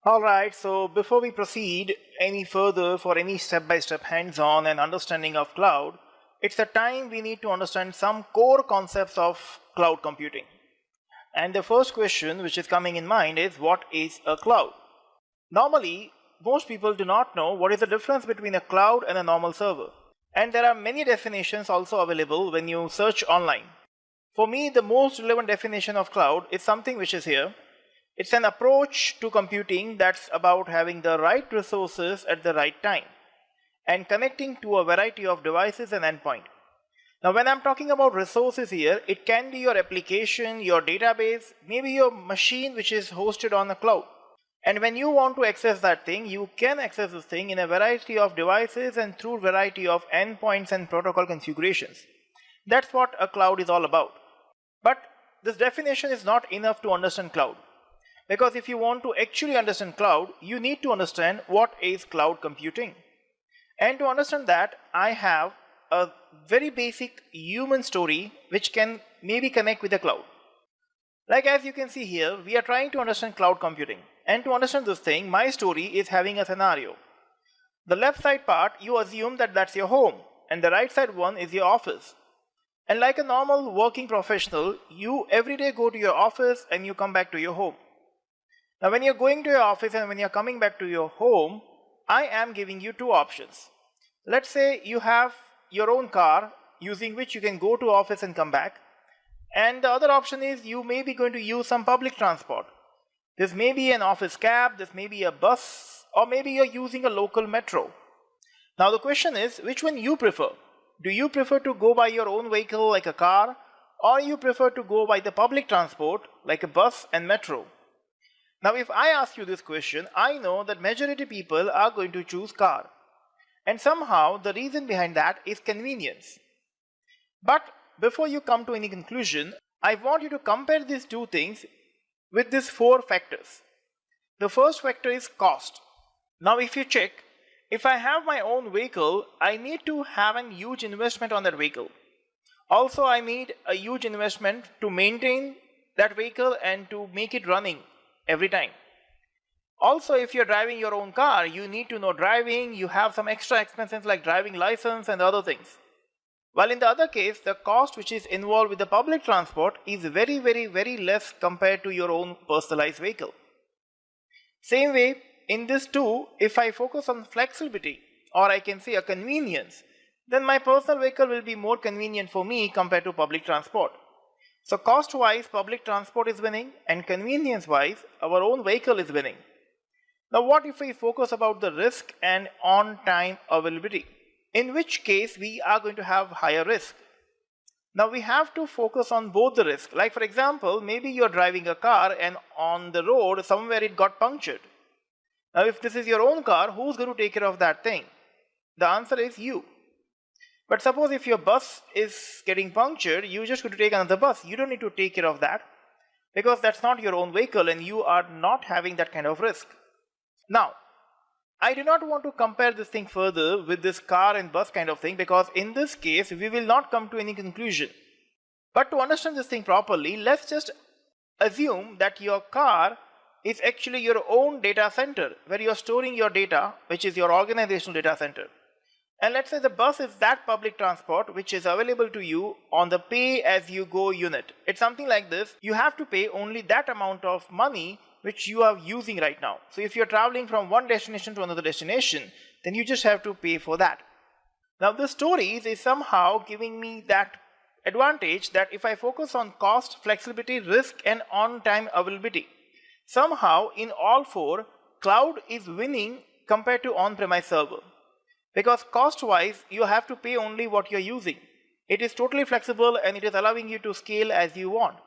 Alright, so before we proceed any further for any step-by-step hands-on and understanding of cloud, it's a time we need to understand some core concepts of cloud computing. And the first question which is coming in mind is, what is a cloud? Normally, most people do not know what is the difference between a cloud and a normal server. And there are many definitions also available when you search online. For me, the most relevant definition of cloud is something which is here. It's an approach to computing that's about having the right resources at the right time and connecting to a variety of devices and endpoint. Now, when I'm talking about resources here, it can be your application, your database, maybe your machine which is hosted on a cloud. And when you want to access that thing, you can access this thing in a variety of devices and through variety of endpoints and protocol configurations. That's what a cloud is all about. But this definition is not enough to understand cloud. Because if you want to actually understand cloud, you need to understand what is cloud computing. And to understand that, I have a very basic human story which can maybe connect with the cloud. Like as you can see here, we are trying to understand cloud computing. And to understand this thing, my story is having a scenario. The left side part, you assume that that's your home, and the right side one is your office. And like a normal working professional, you every day go to your office and you come back to your home. Now when you're going to your office and when you're coming back to your home, I am giving you two options. Let's say you have your own car using which you can go to office and come back. And the other option is you may be going to use some public transport. This may be an office cab, this may be a bus, or maybe you're using a local metro. Now the question is, which one you prefer? Do you prefer to go by your own vehicle like a car, or you prefer to go by the public transport like a bus and metro? Now if I ask you this question, I know that majority people are going to choose car. And somehow the reason behind that is convenience. But before you come to any conclusion, I want you to compare these two things with these four factors. The first factor is cost. Now if you check, if I have my own vehicle, I need to have a huge investment on that vehicle. Also, I need a huge investment to maintain that vehicle and to make it running every time. Also, if you're driving your own car, you need to know driving, you have some extra expenses like driving license and other things. While in the other case, the cost which is involved with the public transport is very less compared to your own personalized vehicle. Same way, in this too, if I focus on flexibility, or I can say a convenience, then my personal vehicle will be more convenient for me compared to public transport. So cost wise, public transport is winning, and convenience wise, our own vehicle is winning. Now what if we focus about the risk and on-time availability? In which case we are going to have higher risk. Now we have to focus on both the risk. Like for example, maybe you're driving a car and on the road somewhere it got punctured. Now if this is your own car, who's going to take care of that thing? The answer is you. But suppose if your bus is getting punctured, you just going to take another bus. You don't need to take care of that because that's not your own vehicle and you are not having that kind of risk. Now, I do not want to compare this thing further with this car and bus kind of thing because in this case, we will not come to any conclusion. But to understand this thing properly, let's just assume that your car is actually your own data center where you're storing your data, which is your organizational data center. And let's say the bus is that public transport which is available to you on the pay-as-you-go unit. It's something like this. You have to pay only that amount of money which you are using right now. So if you're traveling from one destination to another destination, then you just have to pay for that. Now the stories is somehow giving me that advantage that if I focus on cost, flexibility, risk and on-time availability, somehow in all four, cloud is winning compared to on-premise server. Because cost-wise, you have to pay only what you're using. It is totally flexible and it is allowing you to scale as you want.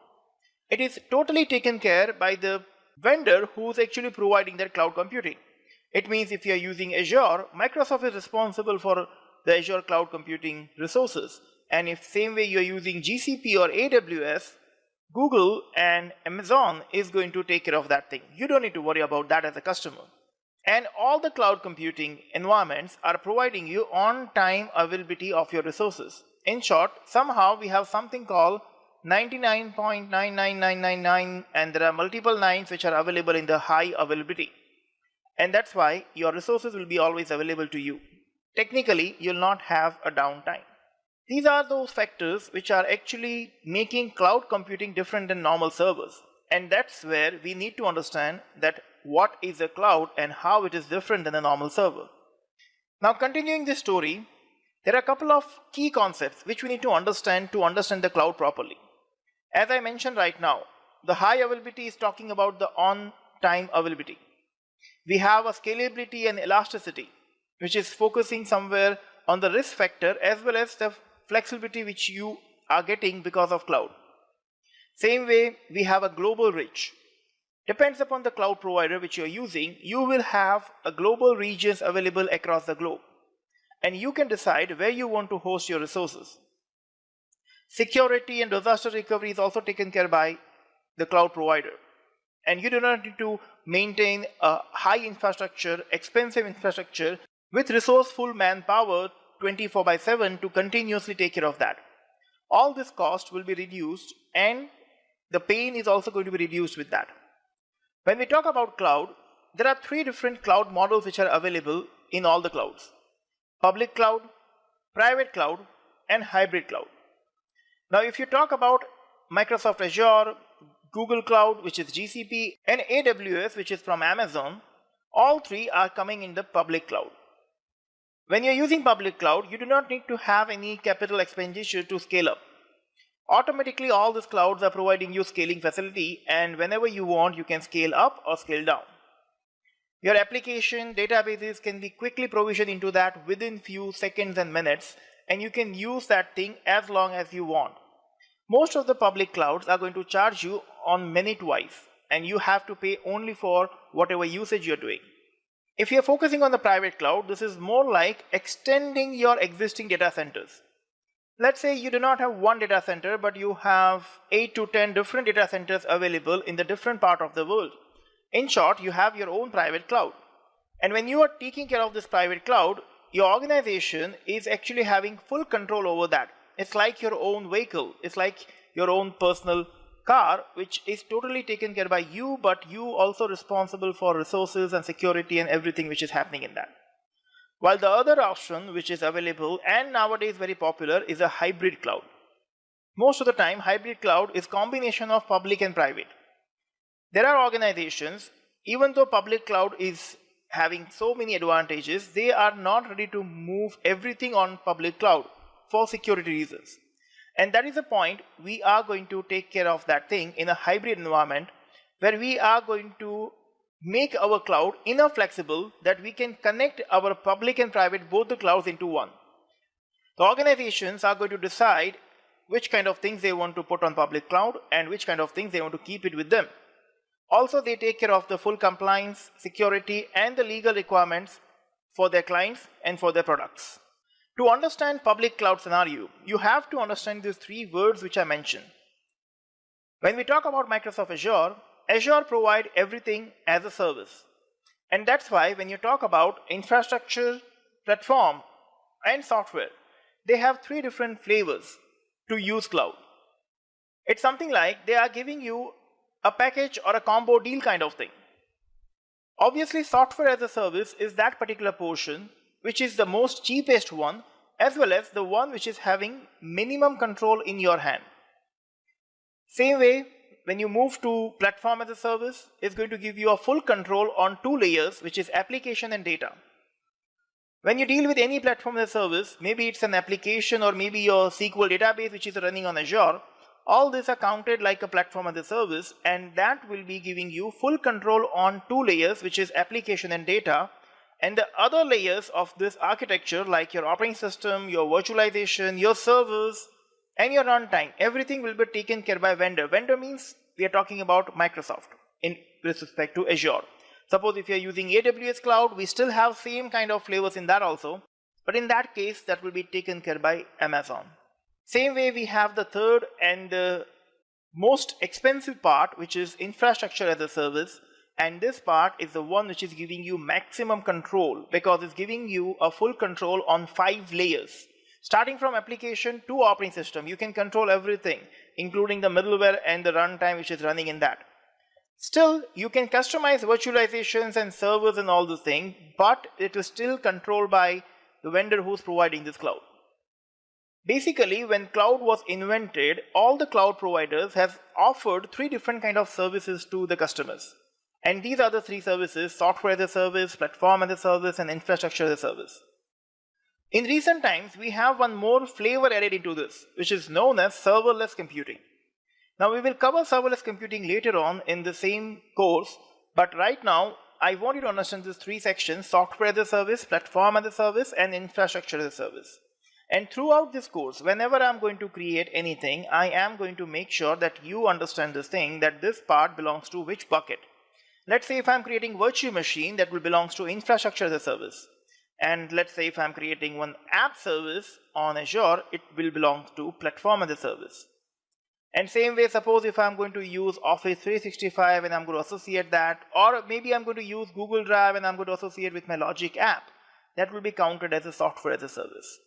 It is totally taken care by the vendor who's actually providing that cloud computing. It means if you're using Azure, Microsoft is responsible for the Azure cloud computing resources. And if same way you're using GCP or AWS, Google and Amazon is going to take care of that thing. You don't need to worry about that as a customer. And all the cloud computing environments are providing you on-time availability of your resources. In short, somehow we have something called 99.99999 and there are multiple nines which are available in the high availability. And that's why your resources will be always available to you. Technically, you'll not have a downtime. These are those factors which are actually making cloud computing different than normal servers. And that's where we need to understand that what is a cloud and how it is different than a normal server. Now, continuing this story, there are a couple of key concepts which we need to understand the cloud properly. As I mentioned right now, the high availability is talking about the on-time availability. We have a scalability and elasticity, which is focusing somewhere on the risk factor as well as the flexibility which you are getting because of cloud. Same way, we have a global reach. Depends upon the cloud provider which you are using, you will have a global regions available across the globe. And you can decide where you want to host your resources. Security and disaster recovery is also taken care by the cloud provider. And you do not need to maintain a high infrastructure, expensive infrastructure with resourceful manpower 24/7 to continuously take care of that. All this cost will be reduced and the pain is also going to be reduced with that. When we talk about cloud, there are three different cloud models which are available in all the clouds. Public cloud, private cloud, and hybrid cloud. Now, if you talk about Microsoft Azure, Google Cloud, which is GCP, and AWS, which is from Amazon, all three are coming in the public cloud. When you're using public cloud, you do not need to have any capital expenditure to scale up. Automatically, all these clouds are providing you scaling facility, and whenever you want, you can scale up or scale down. Your application databases can be quickly provisioned into that within few seconds and minutes, and you can use that thing as long as you want. Most of the public clouds are going to charge you on minute-wise, and you have to pay only for whatever usage you're doing. If you're focusing on the private cloud, this is more like extending your existing data centers. Let's say you do not have one data center, but you have 8 to 10 different data centers available in the different part of the world. In short, you have your own private cloud. And when you are taking care of this private cloud, your organization is actually having full control over that. It's like your own vehicle. It's like your own personal car, which is totally taken care by you, but you also responsible for resources and security and everything which is happening in that. While the other option which is available and nowadays very popular is a hybrid cloud. Most of the time, hybrid cloud is combination of public and private. There are organizations, even though public cloud is having so many advantages, they are not ready to move everything on public cloud for security reasons. And that is the point we are going to take care of that thing in a hybrid environment where we are going to make our cloud enough flexible that we can connect our public and private both the clouds into one. The organizations are going to decide which kind of things they want to put on public cloud and which kind of things they want to keep it with them. Also, they take care of the full compliance, security, and the legal requirements for their clients and for their products. To understand public cloud scenario, you have to understand these three words which I mentioned. When we talk about Microsoft Azure, Azure provides everything as a service. And that's why when you talk about infrastructure, platform, and software, they have three different flavors to use cloud. It's something like they are giving you a package or a combo deal kind of thing. Obviously, software as a service is that particular portion which is the most cheapest one, as well as the one which is having minimum control in your hand. Same way, when you move to platform as a service, it's going to give you a full control on two layers, which is application and data. When you deal with any platform as a service, maybe it's an application or maybe your SQL database which is running on Azure, all these are counted like a platform as a service, and that will be giving you full control on two layers, which is application and data. And the other layers of this architecture, like your operating system, your virtualization, your servers, and your runtime, everything will be taken care by vendor. Vendor means we are talking about Microsoft in respect to Azure. Suppose if you are using AWS cloud, we still have same kind of flavors in that also, but in that case, that will be taken care by Amazon. Same way, we have the third and the most expensive part, which is infrastructure as a service. And this part is the one which is giving you maximum control because it's giving you a full control on 5 layers. Starting from application to operating system, you can control everything, including the middleware and the runtime which is running in that. Still, you can customize virtualizations and servers and all this thing, but it is still controlled by the vendor who's providing this cloud. Basically, when cloud was invented, all the cloud providers have offered three different kind of services to the customers. And these are the three services: software as a service, platform as a service, and infrastructure as a service. In recent times, we have one more flavor added into this, which is known as serverless computing. Now, we will cover serverless computing later on in the same course, but right now, I want you to understand these three sections: software as a service, platform as a service, and infrastructure as a service. And throughout this course, whenever I'm going to create anything, I am going to make sure that you understand this thing, that this part belongs to which bucket. Let's say if I'm creating virtual machine, that will belongs to infrastructure as a service. And let's say if I'm creating one app service on Azure, it will belong to platform as a service. And same way, suppose if I'm going to use Office 365 and I'm going to associate that, or maybe I'm going to use Google Drive and I'm going to associate with my Logic app, that will be counted as a software as a service.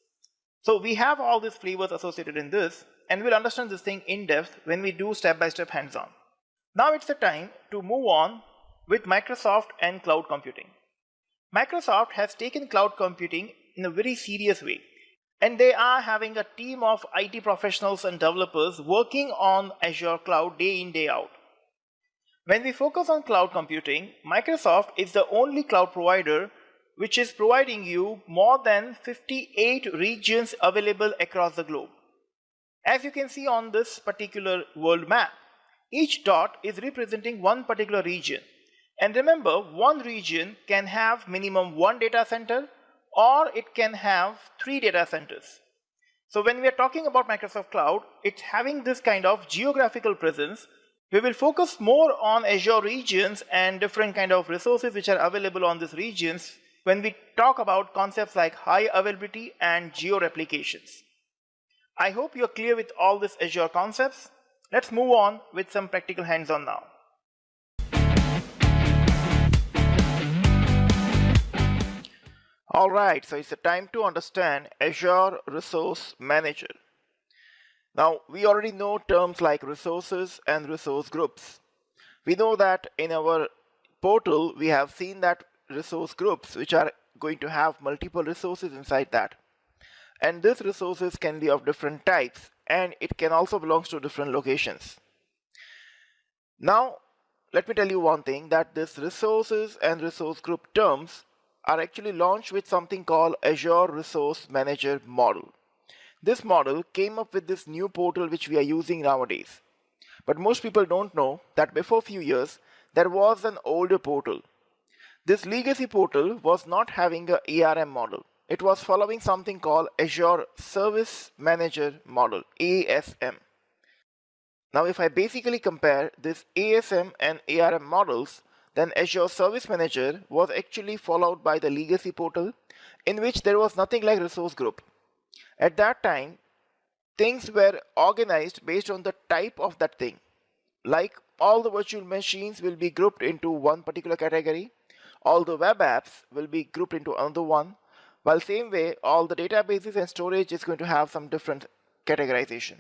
So we have all these flavors associated in this, and we'll understand this thing in depth when we do step-by-step hands-on. Now it's the time to move on with Microsoft and cloud computing. Microsoft has taken cloud computing in a very serious way, and they are having a team of IT professionals and developers working on Azure cloud day in, day out. When we focus on cloud computing, Microsoft is the only cloud provider which is providing you more than 58 regions available across the globe. As you can see on this particular world map, each dot is representing one particular region. And remember, one region can have minimum one data center, or it can have 3 data centers. So when we are talking about Microsoft Cloud, it's having this kind of geographical presence. We will focus more on Azure regions and different kind of resources which are available on these regions when we talk about concepts like high availability and geo-replications. I hope you're clear with all these Azure concepts. Let's move on with some practical hands-on now. Alright, so it's the time to understand Azure Resource Manager. Now, we already know terms like resources and resource groups. We know that in our portal, we have seen that resource groups which are going to have multiple resources inside that. And these resources can be of different types, and it can also belong to different locations. Now, let me tell you one thing, that this resources and resource group terms are actually launched with something called Azure Resource Manager model. This model came up with this new portal which we are using nowadays. But most people don't know that before a few years, there was an older portal. This legacy portal was not having an ARM model. It was following something called Azure Service Manager model, ASM. Now if I basically compare this ASM and ARM models, then Azure Service Manager was actually followed by the legacy portal, in which there was nothing like resource group. At that time, things were organized based on the type of that thing. Like all the virtual machines will be grouped into one particular category, all the web apps will be grouped into another one, while same way all the databases and storage is going to have some different categorization.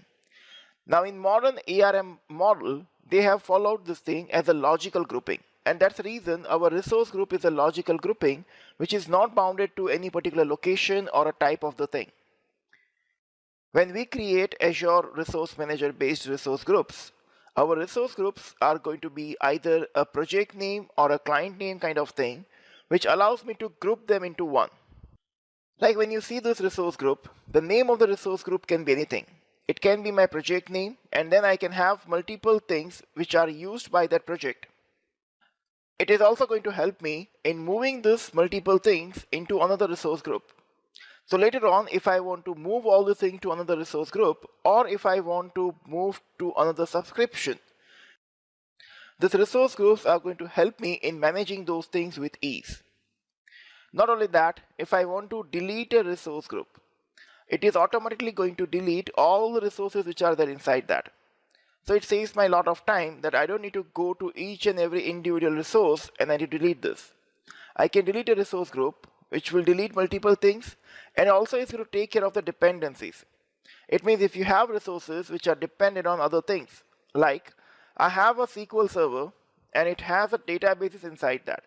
Now in modern ARM model, they have followed this thing as a logical grouping. And that's the reason our resource group is a logical grouping which is not bounded to any particular location or a type of the thing. When we create Azure Resource Manager based resource groups, our resource groups are going to be either a project name or a client name kind of thing, which allows me to group them into one. Like when you see this resource group, the name of the resource group can be anything. It can be my project name, and then I can have multiple things which are used by that project. It is also going to help me in moving this multiple things into another resource group. So later on, if I want to move all the things to another resource group, or if I want to move to another subscription, these resource groups are going to help me in managing those things with ease. Not only that, if I want to delete a resource group, it is automatically going to delete all the resources which are there inside that. So it saves me a lot of time that I don't need to go to each and every individual resource and I need to delete this. I can delete a resource group which will delete multiple things, and also it's going to take care of the dependencies. It means if you have resources which are dependent on other things, like I have a SQL server and it has a databases inside that.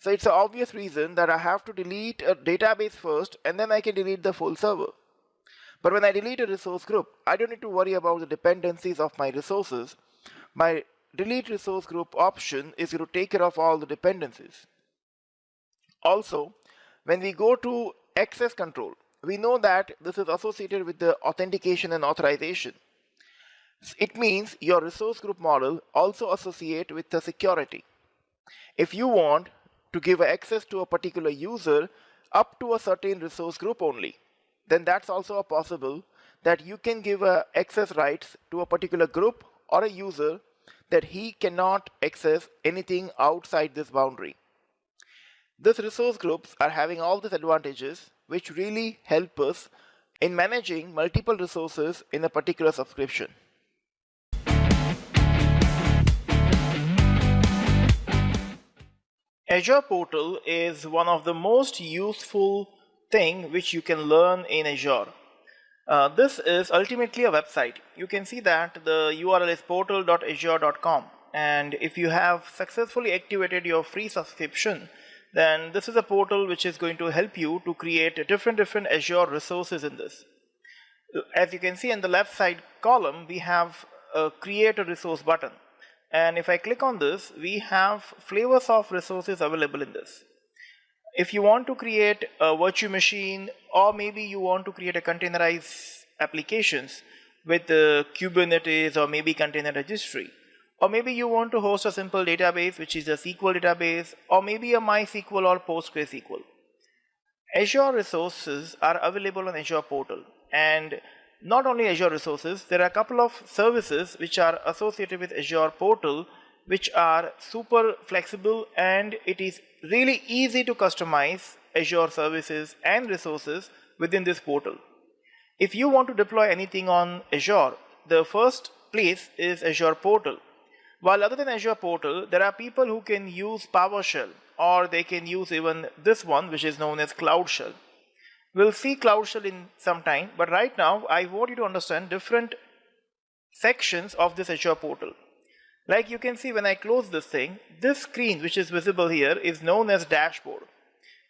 So it's an obvious reason that I have to delete a database first and then I can delete the full server. But when I delete a resource group, I don't need to worry about the dependencies of my resources. My delete resource group option is going to take care of all the dependencies. Also, when we go to access control, we know that this is associated with the authentication and authorization. It means your resource group model also associate with the security. If you want to give access to a particular user up to a certain resource group only, then that's also possible that you can give access rights to a particular group or a user that he cannot access anything outside this boundary. These resource groups are having all these advantages which really help us in managing multiple resources in a particular subscription. Azure Portal is one of the most useful thing which you can learn in Azure. This is ultimately a website. You can see that the URL is portal.azure.com, and if you have successfully activated your free subscription, then this is a portal which is going to help you to create different Azure resources in this. As you can see in the left side column, we have a create a resource button. And if I click on this, we have flavors of resources available in this. If you want to create a virtual machine, or maybe you want to create a containerized applications with Kubernetes or maybe container registry, or maybe you want to host a simple database which is a SQL database, or maybe a MySQL or PostgreSQL. Azure resources are available on Azure Portal, and not only Azure resources, there are a couple of services which are associated with Azure Portal which are super flexible, and it is really easy to customize Azure services and resources within this portal. If you want to deploy anything on Azure, the first place is Azure Portal. While other than Azure Portal, there are people who can use PowerShell, or they can use even this one which is known as Cloud Shell. We'll see Cloud Shell in some time, but right now I want you to understand different sections of this Azure Portal. Like you can see, when I close this thing, this screen which is visible here is known as dashboard.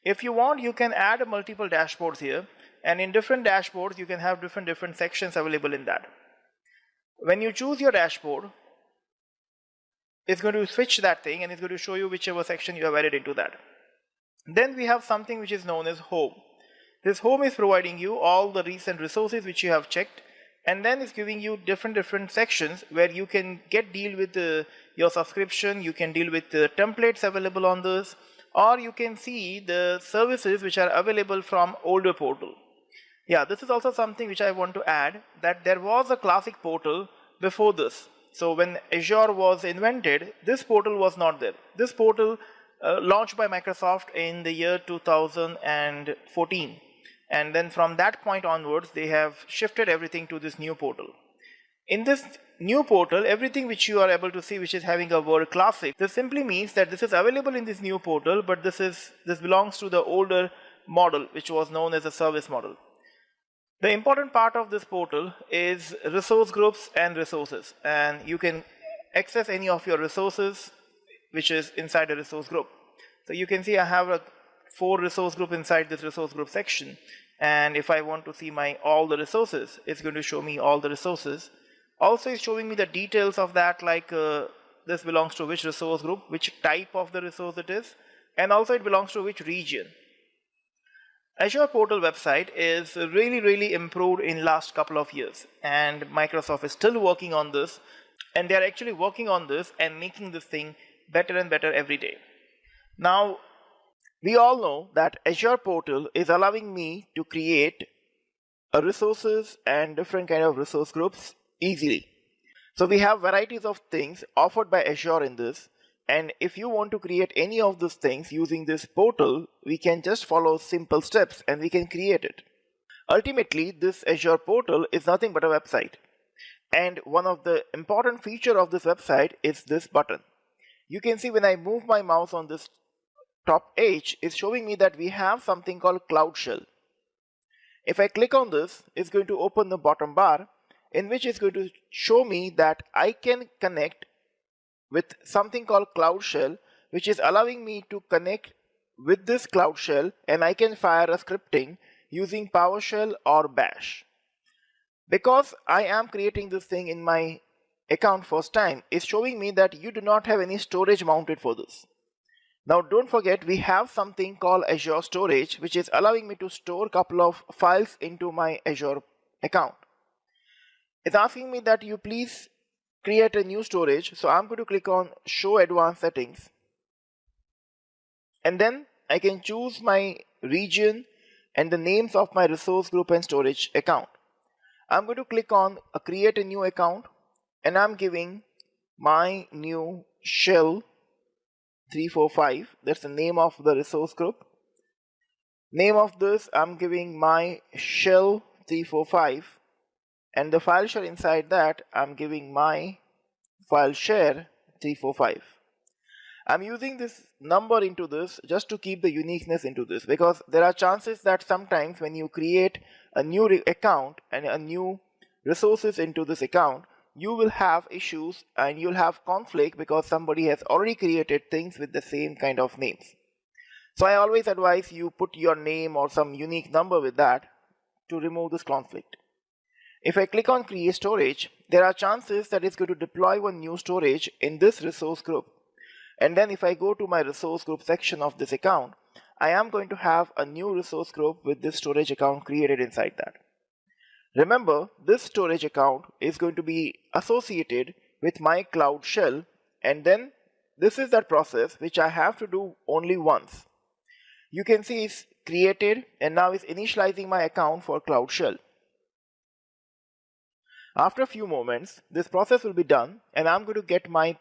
If you want, you can add multiple dashboards here, and in different dashboards you can have different sections available in that. When you choose your dashboard, it's going to switch that thing and it's going to show you whichever section you have added into that. Then we have something which is known as home. This home is providing you all the recent resources which you have checked, and then it's giving you different sections where you can deal with your subscription, you can deal with the templates available on this, or you can see the services which are available from older portal. Yeah, this is also something which I want to add, that there was a classic portal before this. So when Azure was invented, this portal was not there. This portal launched by Microsoft in the year 2014. And then from that point onwards, they have shifted everything to this new portal. In this new portal, everything which you are able to see which is having a word classic, this simply means that this is available in this new portal, but this belongs to the older model which was known as a service model. The important part of this portal is resource groups and resources, and you can access any of your resources which is inside a resource group. So you can see I have a 4 resource group inside this resource group section, and if I want to see all the resources, it's going to show me all the resources. Also it's showing me the details of that, like this belongs to which resource group, which type of the resource it is, and also it belongs to which region. Azure Portal website is really improved in last couple of years, and Microsoft is still working on this, and they are actually working on this and making this thing better and better every day. Now, we all know that Azure Portal is allowing me to create resources and different kind of resource groups easily. So we have varieties of things offered by Azure in this, and if you want to create any of those things using this portal, we can just follow simple steps and we can create it. Ultimately, this Azure Portal is nothing but a website, and one of the important feature of this website is this button. You can see when I move my mouse on this top edge, is showing me that we have something called Cloud Shell. If I click on this, it's going to open the bottom bar, in which it's going to show me that I can connect with something called Cloud Shell, which is allowing me to connect with this Cloud Shell, and I can fire a scripting using PowerShell or Bash. Because I am creating this thing in my account first time, it's showing me that you do not have any storage mounted for this. Now don't forget, we have something called Azure Storage, which is allowing me to store a couple of files into my Azure account. It's asking me that you please create a new storage, so I'm going to click on Show Advanced Settings, and then I can choose my region and the names of my resource group and storage account. I'm going to click on Create a New Account, and I'm giving my new shell 345. That's the name of the resource group. Name of this, I'm giving my shell 345, and the file share inside that, I'm giving my file share 345. I'm using this number into this just to keep the uniqueness into this, because there are chances that sometimes when you create a new account and a new resources into this account, you will have issues and you'll have conflict because somebody has already created things with the same kind of names. So I always advise you put your name or some unique number with that to remove this conflict. If I click on Create Storage, there are chances that it's going to deploy one new storage in this resource group. And then if I go to my resource group section of this account, I am going to have a new resource group with this storage account created inside that. Remember, this storage account is going to be associated with my Cloud Shell, and then this is that process which I have to do only once. You can see it's created and now it's initializing my account for Cloud Shell. After a few moments, this process will be done and I'm going to get my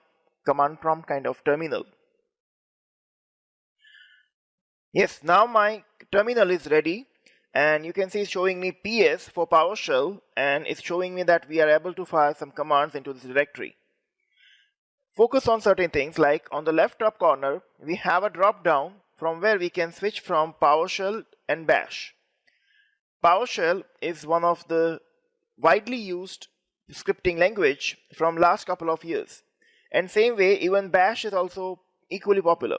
command prompt kind of terminal. Yes, now my terminal is ready, and you can see it's showing me PS for PowerShell, and it's showing me that we are able to fire some commands into this directory. Focus on certain things, like on the left top corner, we have a drop down from where we can switch from PowerShell and Bash. PowerShell is one of the widely used scripting language from last couple of years. And same way, even Bash is also equally popular.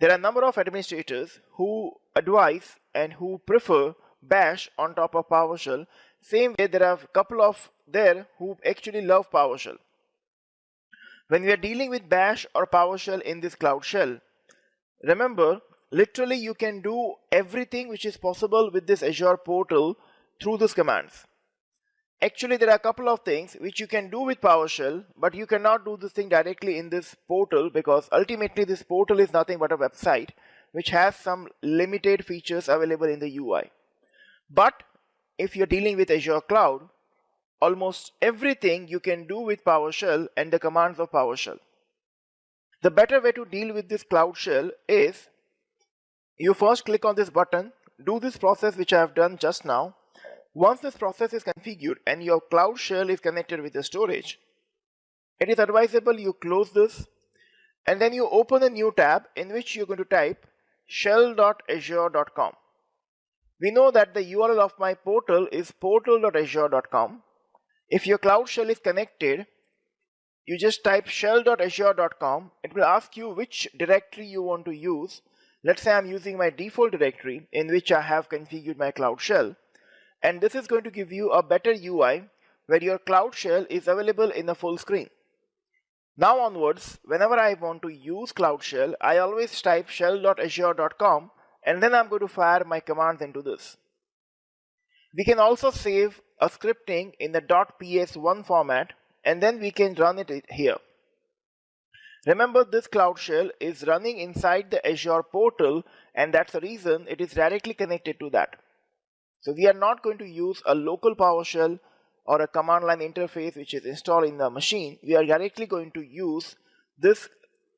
There are a number of administrators who advise and who prefer Bash on top of PowerShell. Same way, there are a couple of there who actually love PowerShell. When we are dealing with Bash or PowerShell in this Cloud Shell, remember, literally you can do everything which is possible with this Azure portal through these commands. Actually, there are a couple of things which you can do with PowerShell, but you cannot do this thing directly in this portal, because ultimately this portal is nothing but a website which has some limited features available in the UI. But if you're dealing with Azure Cloud, almost everything you can do with PowerShell and the commands of PowerShell. The better way to deal with this Cloud Shell is you first click on this button, do this process which I have done just now. Once this process is configured and your Cloud Shell is connected with the storage, it is advisable you close this and then you open a new tab in which you're going to type shell.azure.com. We know that the URL of my portal is portal.azure.com. If your Cloud Shell is connected, you just type shell.azure.com. It will ask you which directory you want to use. Let's say I'm using my default directory in which I have configured my Cloud Shell. And this is going to give you a better UI where your Cloud Shell is available in a full screen. Now onwards, whenever I want to use Cloud Shell, I always type shell.azure.com and then I'm going to fire my commands into this. We can also save a scripting in the .ps1 format and then we can run it here. Remember, this Cloud Shell is running inside the Azure portal, and that's the reason it is directly connected to that. So we are not going to use a local PowerShell or a command line interface which is installed in the machine. We are directly going to use this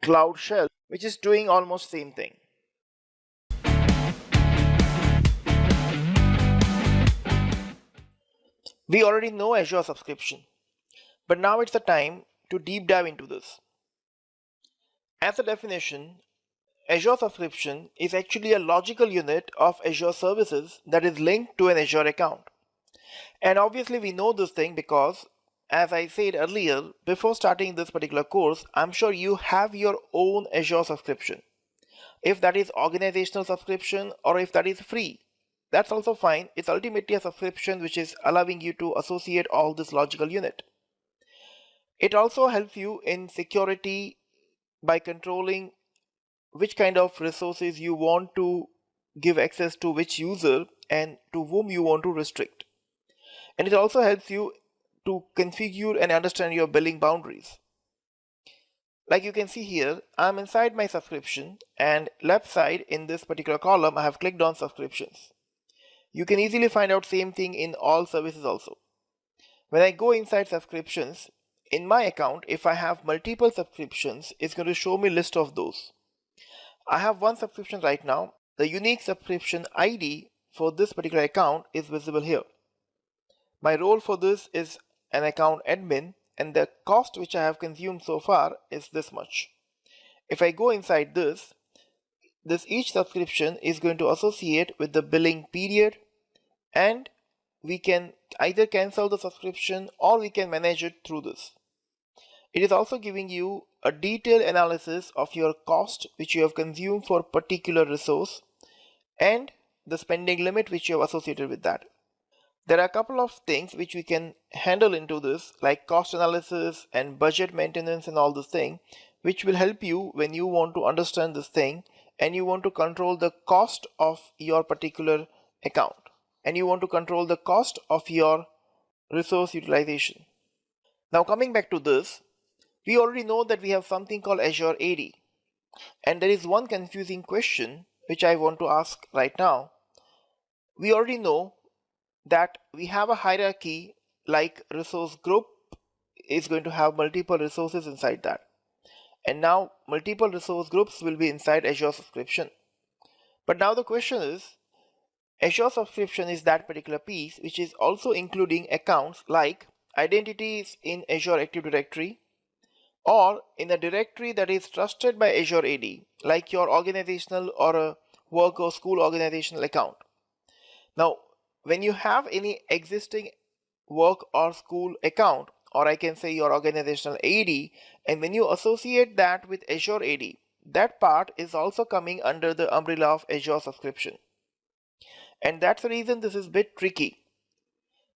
Cloud Shell, which is doing almost same thing. We already know Azure subscription, but now it's the time to deep dive into this. As a definition, Azure subscription is actually a logical unit of Azure services that is linked to an Azure account. And obviously we know this thing because As I said earlier, before starting this particular course, I'm sure you have your own Azure subscription. If that is organizational subscription or if that is free, that's also fine. It's ultimately a subscription which is allowing you to associate all this logical unit. It also helps you in security by controlling which kind of resources you want to give access to which user and to whom you want to restrict. And it also helps you to configure and understand your billing boundaries. Like you can see here, I'm inside my subscription, and left side in this particular column I have clicked on subscriptions. You can easily find out same thing in all services also. When I go inside subscriptions, in my account, if I have multiple subscriptions, it's going to show me list of those. I have one subscription right now. The unique subscription ID for this particular account is visible here. My role for this is an account admin, and the cost which I have consumed so far is this much. If I go inside this each subscription is going to associate with the billing period, and we can either cancel the subscription or we can manage it through this. It is also giving you a detailed analysis of your cost which you have consumed for particular resource and the spending limit which you have associated with that. There are a couple of things which we can handle into this, like cost analysis and budget maintenance and all this thing, which will help you when you want to understand this thing and you want to control the cost of your particular account and you want to control the cost of your resource utilization. Now coming back to this, we already know that we have something called Azure AD, and there is one confusing question which I want to ask right now. We already know that we have a hierarchy, like resource group is going to have multiple resources inside that, and now multiple resource groups will be inside Azure subscription. But now the question is, Azure subscription is that particular piece which is also including accounts like identities in Azure Active Directory or in a directory that is trusted by Azure AD, like your organizational or a work or school organizational account. Now when you have any existing work or school account, or I can say your organizational AD, and when you associate that with Azure AD, that part is also coming under the umbrella of Azure subscription. And that's the reason this is a bit tricky,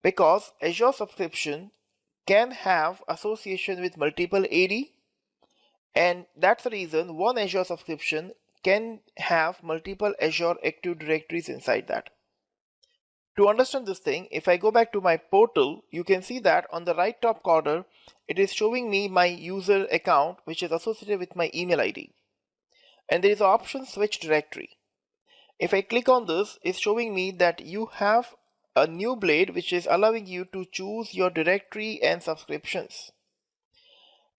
because Azure subscription can have association with multiple AD, and that's the reason one Azure subscription can have multiple Azure Active Directories inside that. To understand this thing, if I go back to my portal, you can see that on the right top corner, it is showing me my user account which is associated with my email ID. And there is an option switch directory. If I click on this, it's showing me that you have a new blade which is allowing you to choose your directory and subscriptions.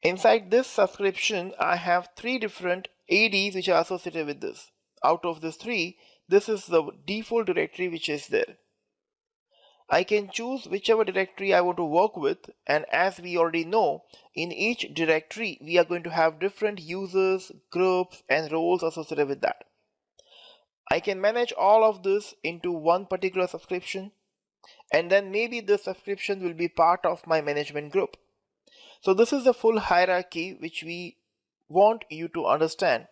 Inside this subscription, I have 3 different ADs which are associated with this. Out of these 3, this is the default directory which is there. I can choose whichever directory I want to work with, and as we already know, in each directory we are going to have different users, groups and roles associated with that. I can manage all of this into one particular subscription, and then maybe this subscription will be part of my management group. So this is the full hierarchy which we want you to understand,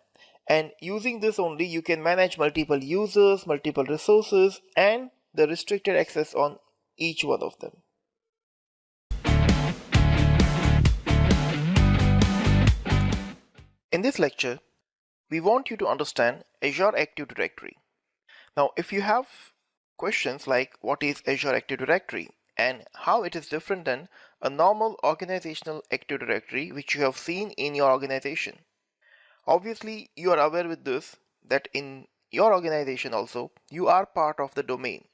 and using this only you can manage multiple users, multiple resources and the restricted access on each one of them. In this lecture, we want you to understand Azure Active Directory. Now, if you have questions like what is Azure Active Directory and how it is different than a normal organizational Active Directory which you have seen in your organization, obviously you are aware with this that in your organization also you are part of the domain.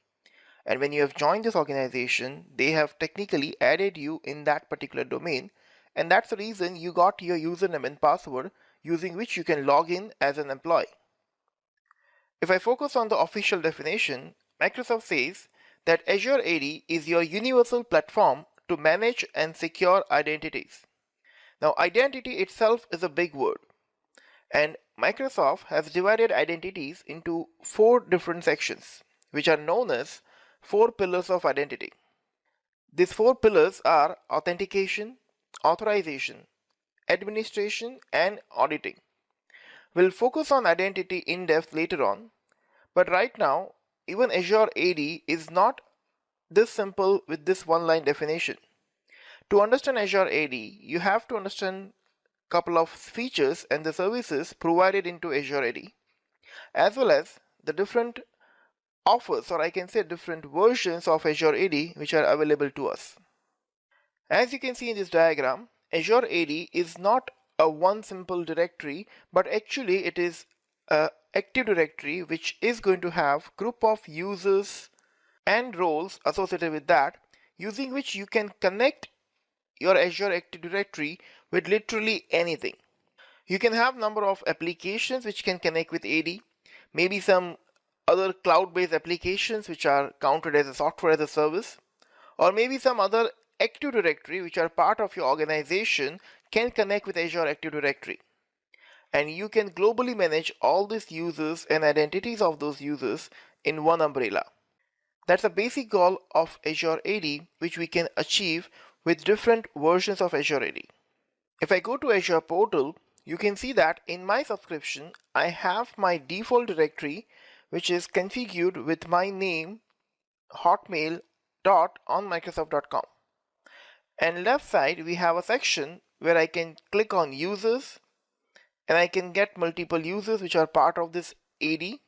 And when you have joined this organization, they have technically added you in that particular domain, and that's the reason you got your username and password using which you can log in as an employee. If I focus on the official definition, Microsoft says that Azure AD is your universal platform to manage and secure identities. Now, identity itself is a big word, and Microsoft has divided identities into 4 different sections, which are known as 4 pillars of identity. These four pillars are authentication, authorization, administration, and auditing. We'll focus on identity in depth later on, but right now, even Azure AD is not this simple with this one-line definition. To understand Azure AD, you have to understand a couple of features and the services provided into Azure AD, as well as the different offers, or I can say different versions of Azure AD which are available to us. As you can see in this diagram, Azure AD is not a one simple directory, but actually it is a Active Directory which is going to have group of users and roles associated with that, using which you can connect your Azure Active Directory with literally anything. You can have number of applications which can connect with AD, maybe some other cloud-based applications which are counted as a software as a service, or maybe some other Active Directory which are part of your organization can connect with Azure Active Directory. And you can globally manage all these users and identities of those users in one umbrella. That's a basic goal of Azure AD which we can achieve with different versions of Azure AD. If I go to Azure portal, you can see that in my subscription, I have my default directory which is configured with my name hotmail.onmicrosoft.com. And left side we have a section where I can click on users and I can get multiple users which are part of this AD.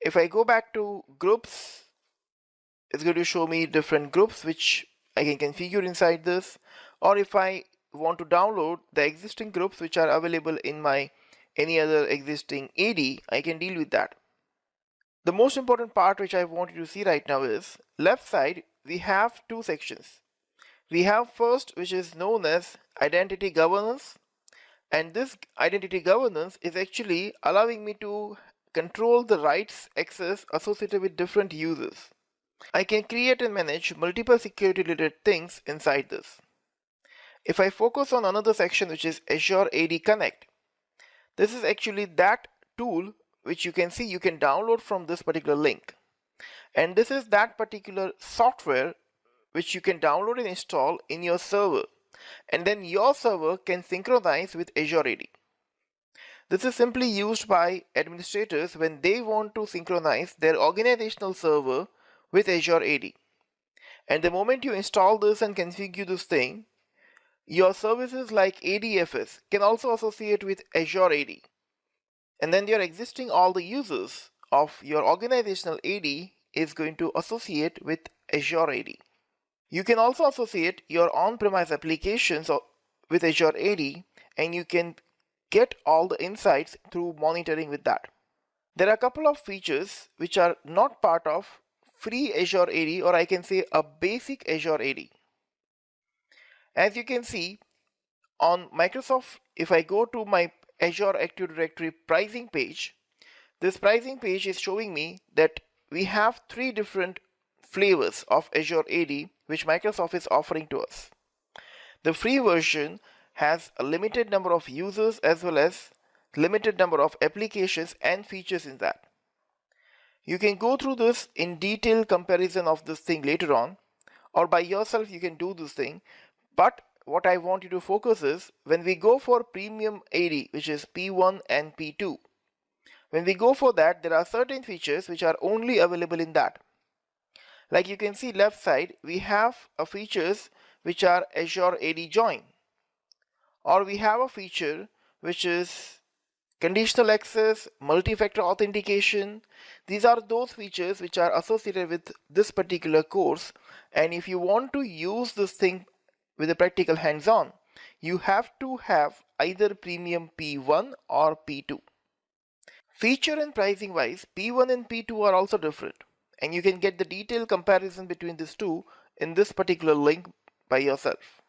If I go back to groups, it's going to show me different groups which I can configure inside this, or if I want to download the existing groups which are available in my any other existing AD, I can deal with that. The most important part which I want you to see right now is left side we have two sections. We have first which is known as identity governance, and this identity governance is actually allowing me to control the rights access associated with different users. I can create and manage multiple security related things inside this. If I focus on another section which is Azure AD Connect, this is actually that tool which you can see you can download from this particular link. And this is that particular software which you can download and install in your server. And then your server can synchronize with Azure AD. This is simply used by administrators when they want to synchronize their organizational server with Azure AD. And the moment you install this and configure this thing, your services like ADFS can also associate with Azure AD. And then your existing all the users of your organizational AD is going to associate with Azure AD. You can also associate your on-premise applications with Azure AD, and you can get all the insights through monitoring with that. There are a couple of features which are not part of free Azure AD, or I can say a basic Azure AD. As you can see on Microsoft, if I go to my Azure Active Directory pricing page, this pricing page is showing me that we have three different flavors of Azure AD which Microsoft is offering to us. The free version has a limited number of users as well as limited number of applications and features in that. You can go through this in detailed comparison of this thing later on, or by yourself you can do this thing, but what I want you to focus is when we go for premium AD, which is P1 and P2, when we go for that, there are certain features which are only available in that. Like you can see left side, we have a features which are Azure AD Join, or we have a feature which is conditional access, multi-factor authentication. These are those features which are associated with this particular course, and if you want to use this thing with a practical hands-on, you have to have either premium P1 or P2. Feature and pricing wise, P1 and P2 are also different, and you can get the detailed comparison between these two in this particular link by yourself.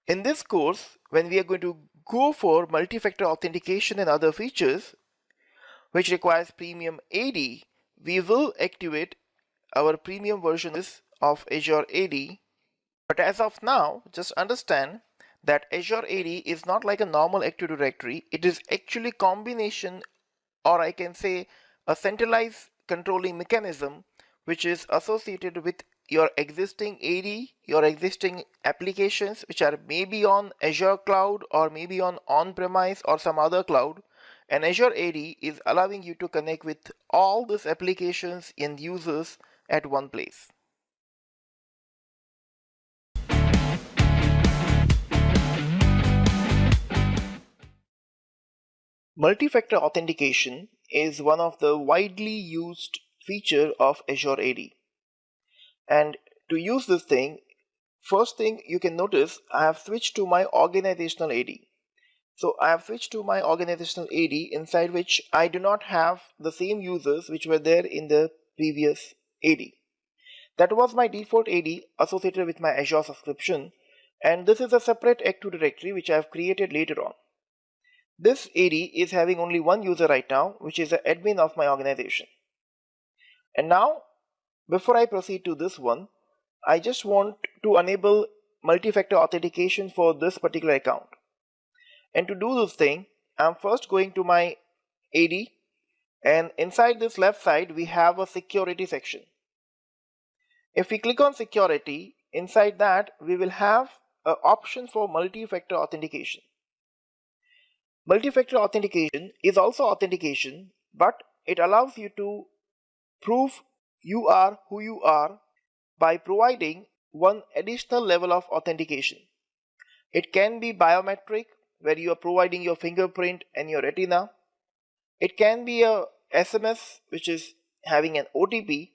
In this course, when we are going to go for multi-factor authentication and other features which requires premium AD, we will activate our premium version of Azure AD. But as of now, just understand that Azure AD is not like a normal Active Directory. It is actually combination, or I can say a centralized controlling mechanism which is associated with your existing AD, your existing applications which are maybe on Azure cloud or maybe on on-premise or some other cloud, and Azure AD is allowing you to connect with all these applications and users at one place. Multi-factor authentication is one of the widely used feature of Azure AD. And to use this thing, first thing you can notice, I have switched to my organizational AD. So I have switched to my organizational AD inside which I do not have the same users which were there in the previous AD. That was my default AD associated with my Azure subscription, and this is a separate Active Directory which I have created later on. This AD is having only one user right now, which is the admin of my organization. And now, before I proceed to this one, I just want to enable multi-factor authentication for this particular account. And to do this thing, I'm first going to my AD, and inside this left side, we have a security section. If we click on security, inside that, we will have an option for multi-factor authentication. Multi-factor authentication is also authentication, but it allows you to prove you are who you are by providing one additional level of authentication. It can be biometric, where you are providing your fingerprint and your retina. It can be a SMS, which is having an OTP,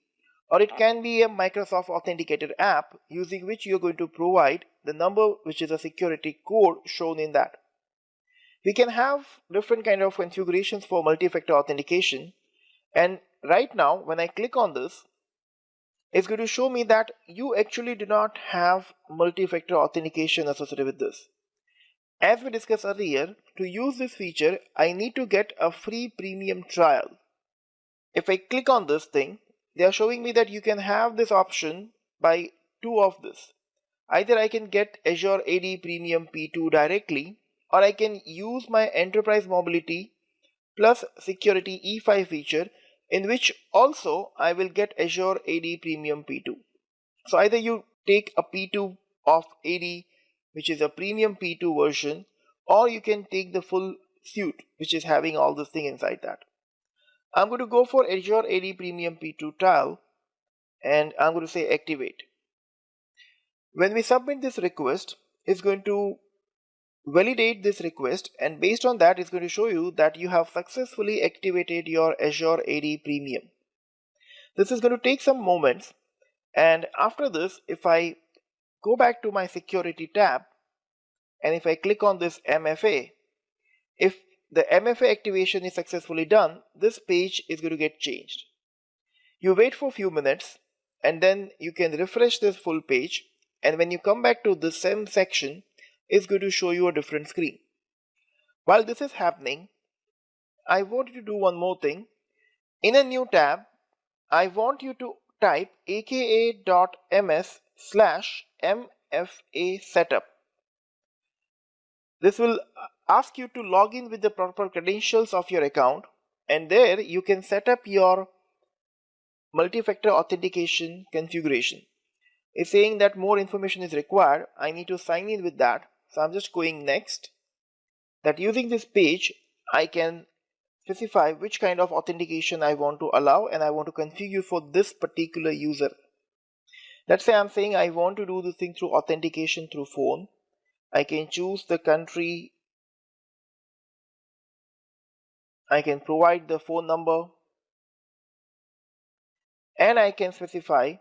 or it can be a Microsoft authenticated app using which you are going to provide the number which is a security code shown in that. We can have different kind of configurations for multi-factor authentication, and right now when I click on this, it's going to show me that you actually do not have multi-factor authentication associated with this. As we discussed earlier, to use this feature, I need to get a free premium trial. If I click on this thing, they are showing me that you can have this option by two of this. Either I can get Azure AD Premium P2 directly, or I can use my Enterprise Mobility plus Security E5 feature, in which also I will get Azure AD Premium P2. So either you take a P2 of AD, which is a premium P2 version, or you can take the full suite, which is having all this thing inside that. I'm going to go for Azure AD Premium P2 trial, and I'm going to say activate. When we submit this request, it's going to validate this request, and based on that, it's going to show you that you have successfully activated your Azure AD Premium. This is going to take some moments, and after this, if I go back to my security tab, and if I click on this MFA, if the MFA activation is successfully done, this page is going to get changed. You wait for a few minutes, and then you can refresh this full page, and when you come back to the same section, it's going to show you a different screen. While this is happening, I want you to do one more thing. In a new tab, I want you to type aka.ms/mfa setup. This will ask you to log in with the proper credentials of your account, and there you can set up your multi-factor authentication configuration. It's saying that more information is required. I need to sign in with that. So I'm just going next. That using this page, I can specify which kind of authentication I want to allow, and I want to configure for this particular user. Let's say I'm saying I want to do this thing through authentication through phone. I can choose the country. I can provide the phone number, and I can specify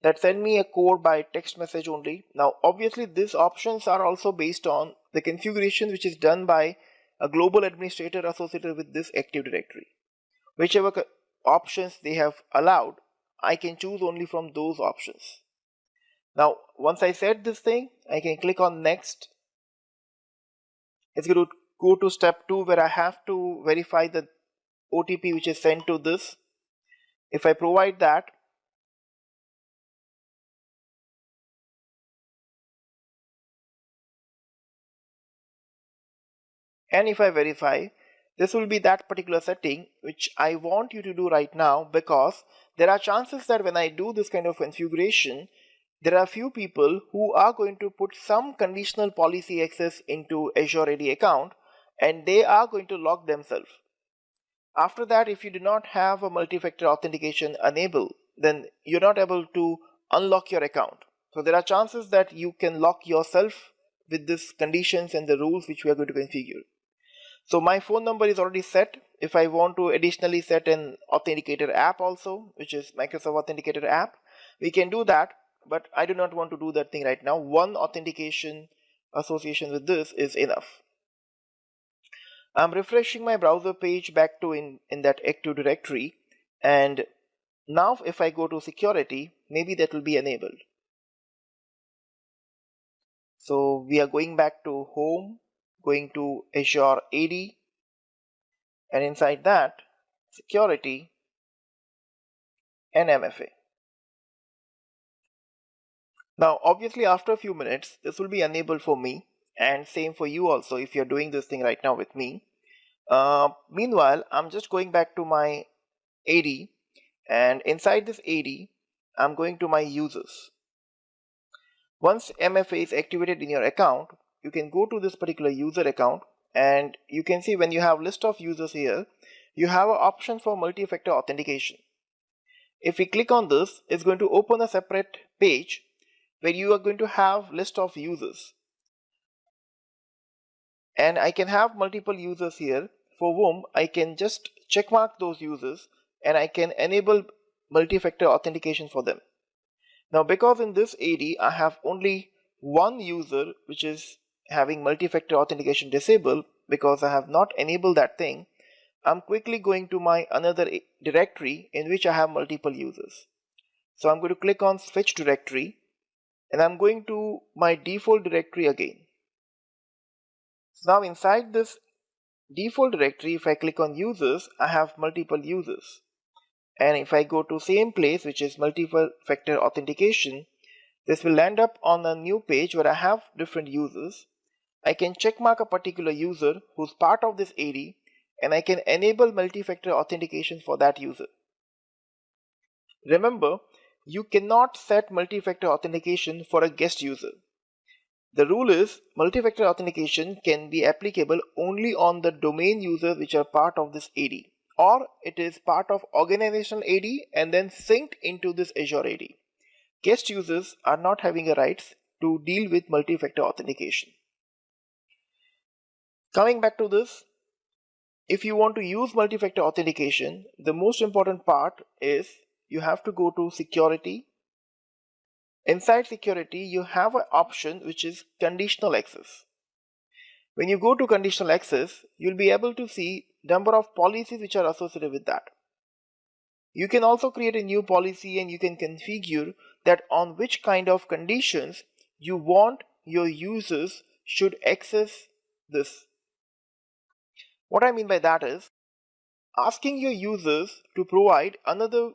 that send me a code by text message only. Now obviously these options are also based on the configuration which is done by a global administrator associated with this Active Directory. Whichever options they have allowed, I can choose only from those options. Now once I set this thing, I can click on next. It's going to go to step 2, where I have to verify the OTP which is sent to this. If I provide that, and if I verify, This will be that particular setting which I want you to do right now, because there are chances that when I do this kind of configuration, there are few people who are going to put some conditional policy access into Azure AD account, and they are going to lock themselves. After that, if you do not have a multi-factor authentication enabled, then you're not able to unlock your account. So there are chances that you can lock yourself with these conditions and the rules which we are going to configure. So my phone number is already set. If I want to additionally set an authenticator app also, which is Microsoft Authenticator app, we can do that, but I do not want to do that thing right now. One authentication association with this is enough. I'm refreshing my browser page back to in that Active Directory, and now if I go to security, maybe that will be enabled. So we are going back to home, going to Azure AD, and inside that, security and MFA. Now obviously after a few minutes, this will be enabled for me, and same for you also if you're doing this thing right now with me. Meanwhile, I'm just going back to my AD, and inside this AD, I'm going to my users. Once MFA is activated in your account, you can go to this particular user account, and you can see when you have list of users here, you have an option for multi-factor authentication. If we click on this, it's going to open a separate page where you are going to have list of users. And I can have multiple users here for whom I can just check mark those users, and I can enable multi-factor authentication for them. Now because in this AD I have only one user which is having multi-factor authentication disabled, because I have not enabled that thing, I'm quickly going to my another directory in which I have multiple users. So I'm going to click on switch directory, and I'm going to my default directory again. So now inside this default directory, if I click on users, I have multiple users. And if I go to same place, which is multi-factor authentication, this will land up on a new page where I have different users. I can check mark a particular user who's part of this AD, and I can enable multi-factor authentication for that user. Remember, you cannot set multi-factor authentication for a guest user. The rule is multi-factor authentication can be applicable only on the domain users which are part of this AD, or it is part of organizational AD and then synced into this Azure AD. Guest users are not having a rights to deal with multi-factor authentication. Coming back to this, if you want to use multi-factor authentication, the most important part is you have to go to security. Inside security, you have an option which is conditional access. When you go to conditional access, you'll be able to see number of policies which are associated with that. You can also create a new policy, and you can configure that on which kind of conditions you want your users should access this. What I mean by that is asking your users to provide another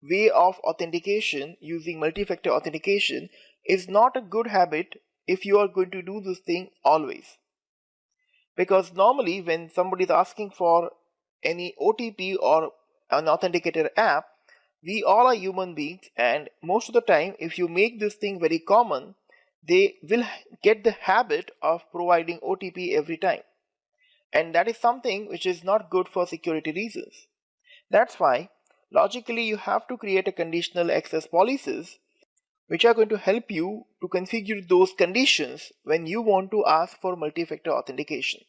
way of authentication using multi-factor authentication is not a good habit if you are going to do this thing always. Because normally when somebody is asking for any OTP or an authenticator app, we all are human beings, and most of the time if you make this thing very common, they will get the habit of providing OTP every time. And that is something which is not good for security reasons. That's why logically you have to create a conditional access policies which are going to help you to configure those conditions when you want to ask for multi-factor authentication.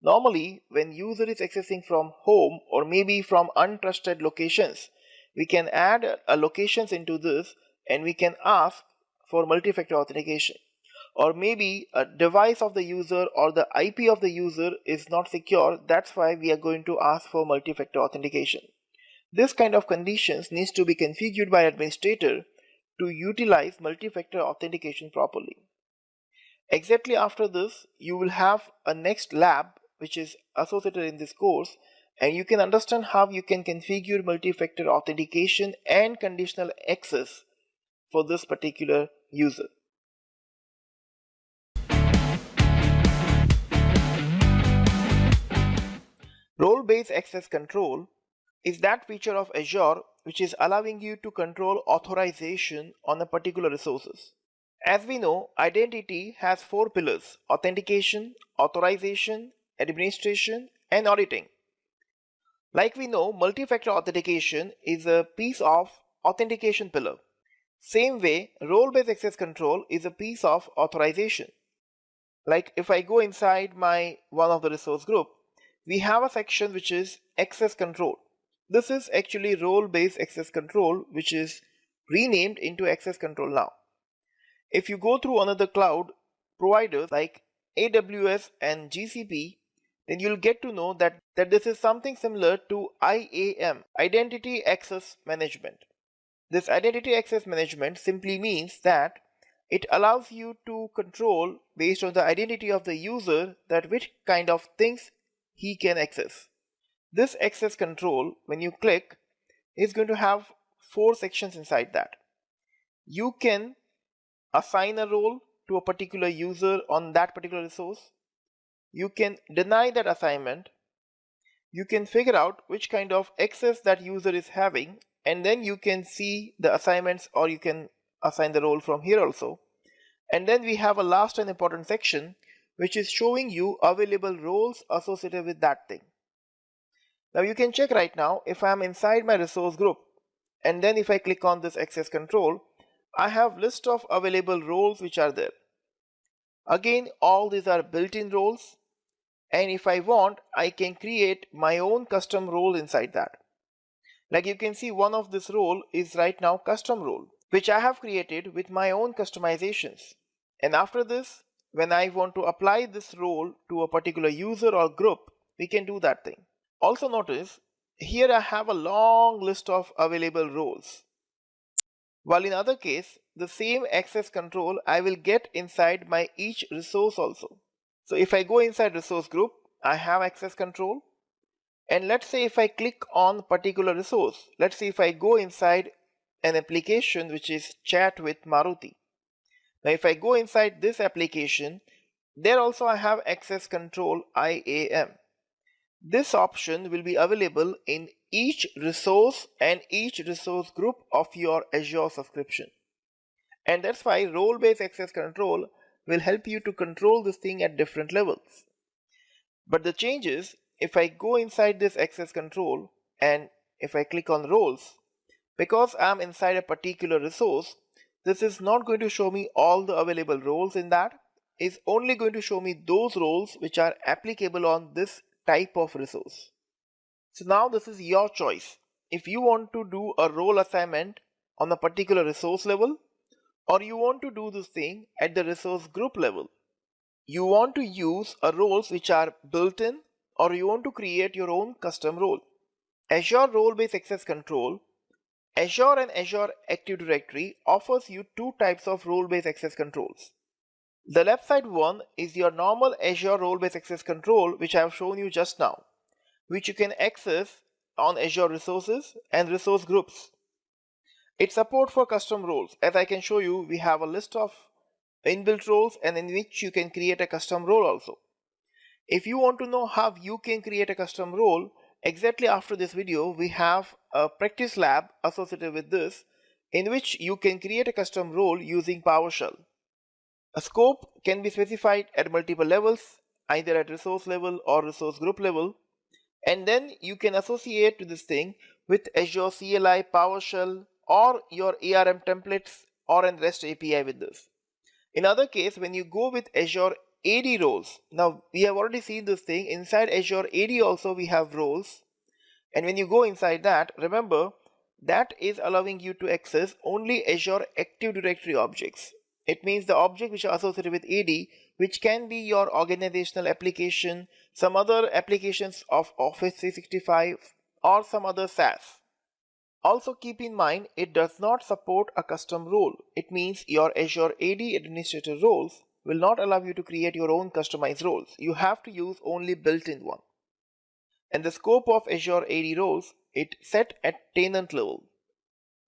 Normally, when user is accessing from home or maybe from untrusted locations, we can add locations into this, and we can ask for multi-factor authentication. Or maybe a device of the user or the IP of the user is not secure, that's why we are going to ask for multi-factor authentication. This kind of conditions needs to be configured by administrator to utilize multi-factor authentication properly. Exactly after this, you will have a next lab which is associated in this course, and you can understand how you can configure multi-factor authentication and conditional access for this particular user. Role-based access control is that feature of Azure which is allowing you to control authorization on a particular resources. As we know, identity has four pillars: authentication, authorization, administration, and auditing. Like we know, multi-factor authentication is a piece of authentication pillar. Same way, role-based access control is a piece of authorization. Like if I go inside my one of the resource group, we have a section which is access control. This is actually role-based access control, which is renamed into access control now. If you go through another cloud providers like AWS and GCP, then you'll get to know that this is something similar to IAM, Identity Access Management. This Identity Access Management simply means that it allows you to control based on the identity of the user that which kind of things he can access. This access control, when you click, is going to have four sections inside that. You can assign a role to a particular user on that particular resource. You can deny that assignment. You can figure out which kind of access that user is having, and then you can see the assignments, or you can assign the role from here also. And then we have a last and important section which is showing you available roles associated with that thing. Now you can check right now if I am inside my resource group, and then if I click on this access control, I have list of available roles which are there. Again, all these are built-in roles, and if I want, I can create my own custom role inside that. Like you can see, one of this role is right now custom role, which I have created with my own customizations. And after this, when I want to apply this role to a particular user or group, we can do that thing. Also notice, here I have a long list of available roles. While in other case, the same access control I will get inside my each resource also. So if I go inside resource group, I have access control. And let's say if I click on particular resource, let's say if I go inside an application which is chat with Maruti. Now if I go inside this application, there also I have access control IAM. This option will be available in each resource and each resource group of your Azure subscription. And that's why role-based access control will help you to control this thing at different levels. But the change is, if I go inside this access control and if I click on roles, because I'm inside a particular resource, this is not going to show me all the available roles in that. It's only going to show me those roles which are applicable on this type of resource. So now this is your choice. If you want to do a role assignment on a particular resource level, or you want to do this thing at the resource group level. You want to use a roles which are built in, or you want to create your own custom role. Azure Role-Based Access Control, Azure and Azure Active Directory offers you two types of role-based access controls. The left side one is your normal Azure Role-Based Access Control, which I have shown you just now, which you can access on Azure resources and resource groups. It supports for custom roles. As I can show you, we have a list of inbuilt roles and in which you can create a custom role also. If you want to know how you can create a custom role, exactly after this video, we have a practice lab associated with this in which you can create a custom role using PowerShell. A scope can be specified at multiple levels, either at resource level or resource group level, and then you can associate to this thing with Azure CLI, PowerShell, or your ARM templates or an REST API with this. In other case, when you go with Azure AD roles, now we have already seen this thing, inside Azure AD also we have roles, and when you go inside that, remember that is allowing you to access only Azure Active Directory objects. It means the object which are associated with AD, which can be your organizational application, some other applications of Office 365 or some other SaaS. Also keep in mind, it does not support a custom role. It means your Azure AD administrator roles will not allow you to create your own customized roles. You have to use only built-in one. And the scope of Azure AD roles, it set at tenant level,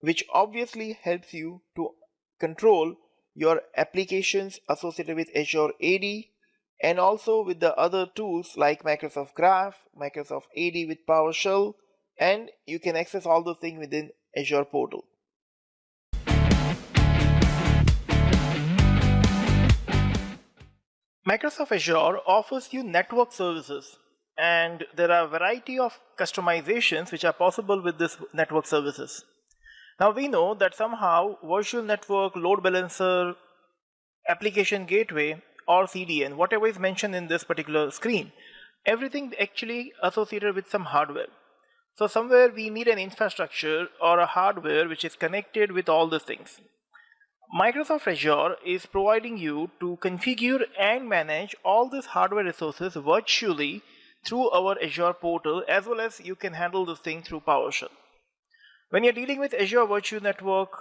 which obviously helps you to control your applications associated with Azure AD and also with the other tools like Microsoft Graph, Microsoft AD with PowerShell, and you can access all the things within Azure portal. Microsoft Azure offers you network services, and there are a variety of customizations which are possible with this network services. Now we know that somehow virtual network, load balancer, application gateway or CDN, whatever is mentioned in this particular screen, everything actually associated with some hardware. So somewhere we need an infrastructure or a hardware which is connected with all these things. Microsoft Azure is providing you to configure and manage all these hardware resources virtually through our Azure portal, as well as you can handle this thing through PowerShell. When you're dealing with Azure Virtual Network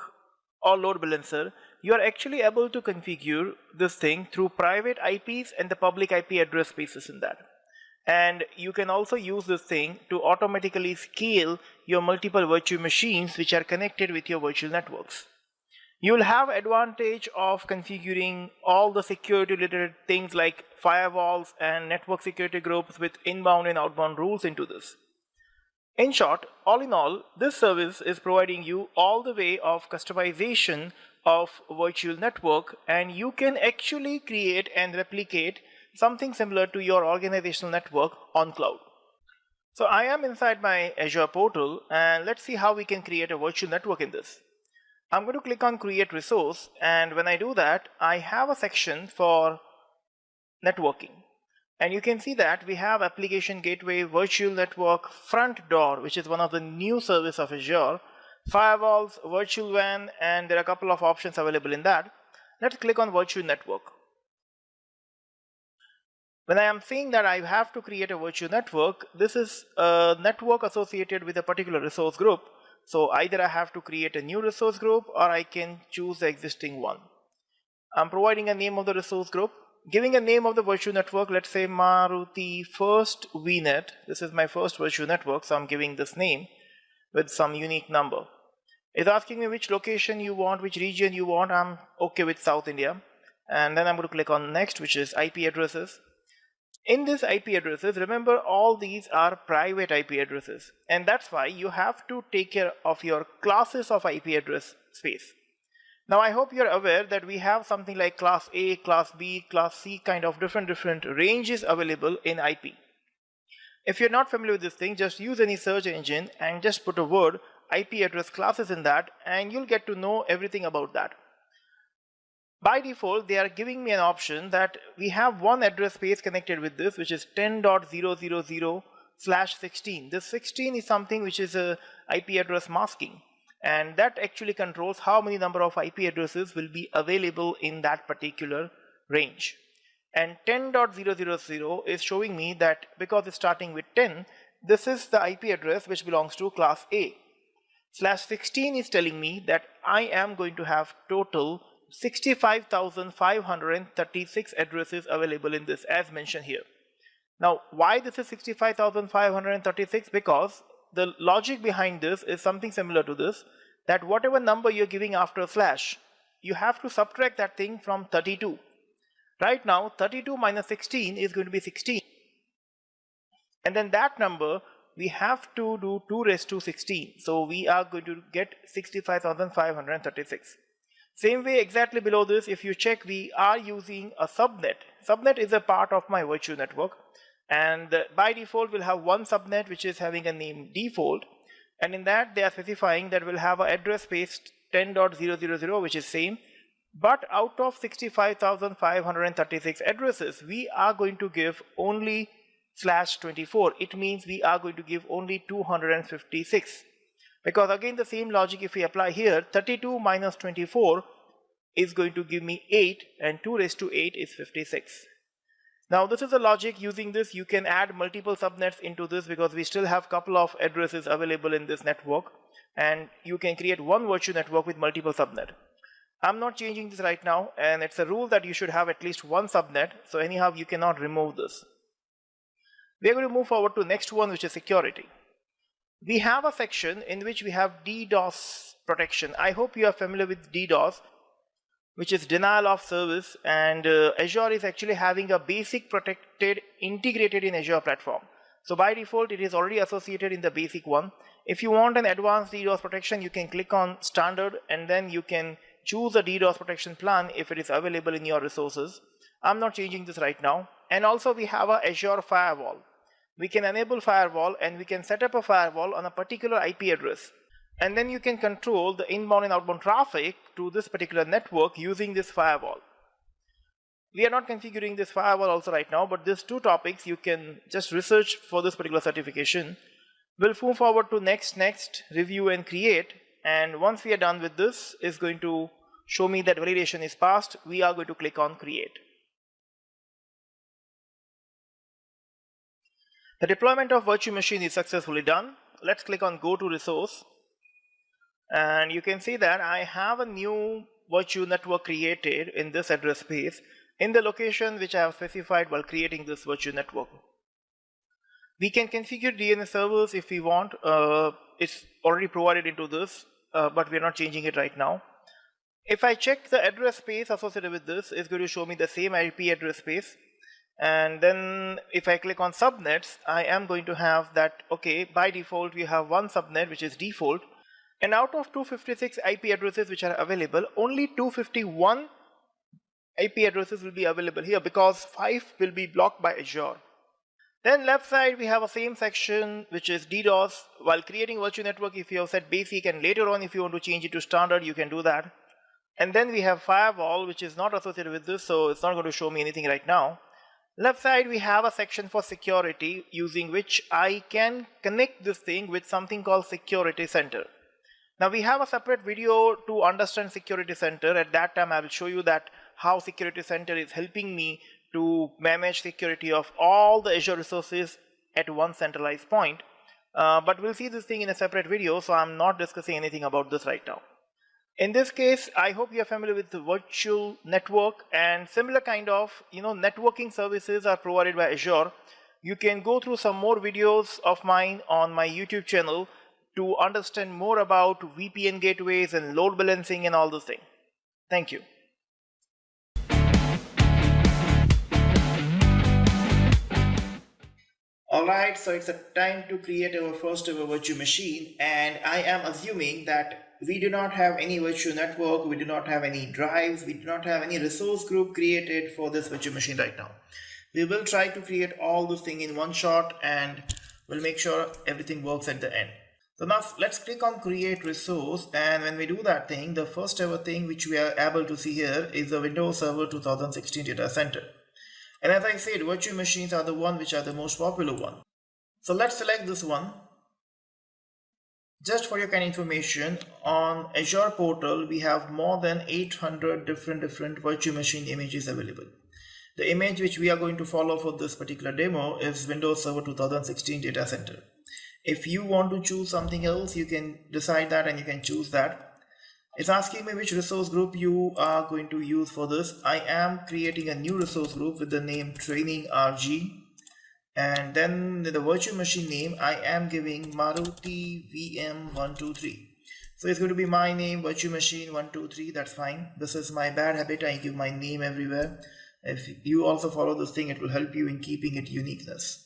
or Load Balancer, you are actually able to configure this thing through private IPs and the public IP address spaces in that. And you can also use this thing to automatically scale your multiple virtual machines which are connected with your virtual networks. You will have advantage of configuring all the security related things like firewalls and network security groups with inbound and outbound rules into this. In short, all in all, this service is providing you all the way of customization of virtual network, and you can actually create and replicate something similar to your organizational network on cloud. So I am inside my Azure portal, and let's see how we can create a virtual network in this. I'm going to click on create resource, and when I do that, I have a section for networking. And you can see that we have application gateway, virtual network, front door, which is one of the new service of Azure, firewalls, virtual WAN, and there are a couple of options available in that. Let's click on virtual network. When I am saying that I have to create a virtual network, this is a network associated with a particular resource group. So either I have to create a new resource group or I can choose the existing one. I'm providing a name of the resource group, giving a name of the virtual network, let's say Maruti First VNet. This is my first virtual network, so I'm giving this name with some unique number. It's asking me which location you want, which region you want. I'm okay with South India. And then I'm going to click on next, which is IP addresses. In this IP addresses, remember all these are private IP addresses, and that's why you have to take care of your classes of IP address space. Now I hope you're aware that we have something like class A, class B, class C kind of different ranges available in IP. If you're not familiar with this thing, just use any search engine and just put a word IP address classes in that, and you'll get to know everything about that. By default, they are giving me an option that we have one address space connected with this, which is 10.000/16. This 16 is something which is a IP address masking, and that actually controls how many number of IP addresses will be available in that particular range. And 10.000 is showing me that because it's starting with 10, this is the IP address which belongs to class A. /16 is telling me that I am going to have total 65,536 addresses available in this, as mentioned here. Now, why this is 65,536? Because the logic behind this is something similar to this, that whatever number you're giving after a slash, you have to subtract that thing from 32. Right now, 32 minus 16 is going to be 16. And then that number, we have to do 2 raised to 16. So we are going to get 65,536. Same way, exactly below this, if you check, we are using a subnet. Subnet is a part of my virtual network, and by default we'll have one subnet which is having a name default, and in that they are specifying that we'll have an address space 10.000, which is same, but out of 65,536 addresses, we are going to give only /24. It means we are going to give only 256. Because again, the same logic if we apply here, 32 minus 24 is going to give me 8, and 2 raised to 8 is 56. Now this is the logic. Using this, you can add multiple subnets into this because we still have a couple of addresses available in this network, and you can create one virtual network with multiple subnet. I'm not changing this right now, and it's a rule that you should have at least one subnet, so anyhow you cannot remove this. We are going to move forward to next one, which is security. We have a section in which we have DDoS protection. I hope you are familiar with DDoS. which is denial of service, and Azure is actually having a basic protected integrated in Azure platform. So by default, it is already associated in the basic one. If you want an advanced DDoS protection, you can click on standard and then you can choose a DDoS protection plan if it is available in your resources. I'm not changing this right now. And also we have a Azure firewall. We can enable firewall and we can set up a firewall on a particular IP address. And then you can control the inbound and outbound traffic to this particular network using this firewall. We are not configuring this firewall also right now, but these two topics you can just research for this particular certification. We'll move forward to next, review and create. And once we are done with this, it's going to show me that validation is passed. We are going to click on create. The deployment of virtual machine is successfully done. Let's click on go to resource. And you can see that I have a new virtual network created in this address space in the location which I have specified while creating this virtual network. We can configure DNS servers if we want. It's already provided into this, but we're not changing it right now. If I check the address space associated with this, it's going to show me the same IP address space. And then if I click on subnets, I am going to have that, okay, by default we have one subnet which is default. And out of 256 IP addresses which are available, only 251 IP addresses will be available here because 5 will be blocked by Azure. Then left side we have a same section which is DDoS. While creating virtual network, if you have set basic and later on if you want to change it to standard, you can do that. And then we have firewall which is not associated with this, so it's not going to show me anything right now. Left side we have a section for security using which I can connect this thing with something called Security Center. Now we have a separate video to understand Security Center. At that time I will show you that how Security Center is helping me to manage security of all the Azure resources at one centralized point. But we'll see this thing in a separate video, so I'm not discussing anything about this right now. In this case, I hope you are familiar with the virtual network and similar kind of networking services are provided by Azure. You can go through some more videos of mine on my YouTube channel to understand more about VPN gateways and load balancing and all those things. Thank you. Alright, so it's a time to create our first ever virtual machine, and I am assuming that we do not have any virtual network, we do not have any drives, we do not have any resource group created for this virtual machine right now. We will try to create all this thing in one shot and we'll make sure everything works at the end. So now let's click on create resource, and when we do that thing, the first ever thing which we are able to see here is the Windows Server 2016 data center. And as I said, virtual machines are the one which are the most popular one. So let's select this one. Just for your kind of information, on Azure portal we have more than 800 different virtual machine images available. The image which we are going to follow for this particular demo is Windows Server 2016 data center. If you want to choose something else, you can decide that and you can choose that. It's asking me which resource group you are going to use for this. I am creating a new resource group with the name training RG, and then the virtual machine name I am giving Maruti VM123. So it's going to be my name, virtual machine 123. That's fine. This is my bad habit. I give my name everywhere. If you also follow this thing, it will help you in keeping it uniqueness.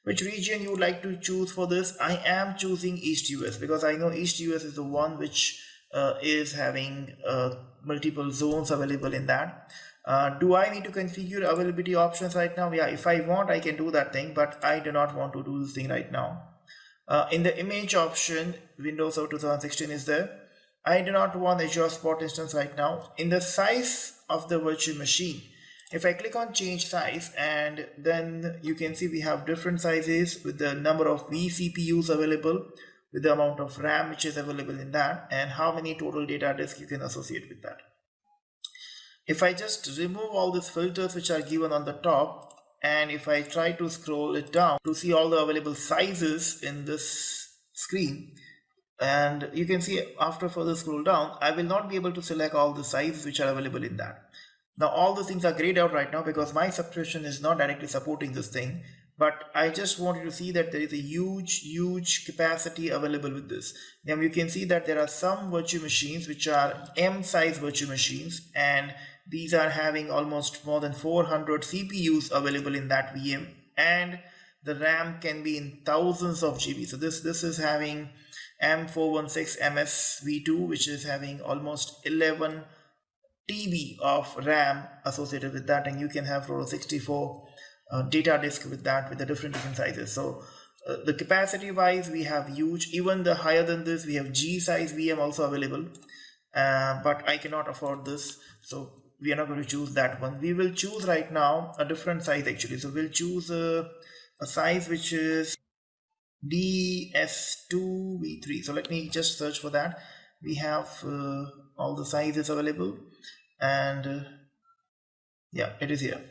Which region you would like to choose for this? I am choosing East US because I know East US is the one which is having multiple zones available in that. Do I need to configure availability options right now? Yeah, if I want, I can do that thing, but I do not want to do this thing right now. In the image option, Windows Server 2016 is there. I do not want Azure Spot instance right now. In the size of the virtual machine, if I click on change size, and then you can see we have different sizes with the number of vCPUs available, with the amount of RAM which is available in that, and how many total data disk you can associate with that. If I just remove all these filters which are given on the top, and if I try to scroll it down to see all the available sizes in this screen, and you can see after further scroll down, I will not be able to select all the sizes which are available in that. Now all the things are grayed out right now because my subscription is not directly supporting this thing, But I just want you to see that there is a huge capacity available with this. Now you can see that there are some virtual machines which are M size virtual machines, and these are having almost more than 400 CPUs available in that VM, and the RAM can be in thousands of GB. So this is having M416 MS V2, which is having almost 11 TB of RAM associated with that, and you can have 64 data disk with that, with the different sizes. So the capacity wise, we have huge. Even the higher than this, we have G size VM also available, but I cannot afford this, so we are not going to choose that one. We will choose right now a different size actually. So we'll choose a size which is DS2V3. So let me just search for that. We have all the sizes available, and yeah, it is here.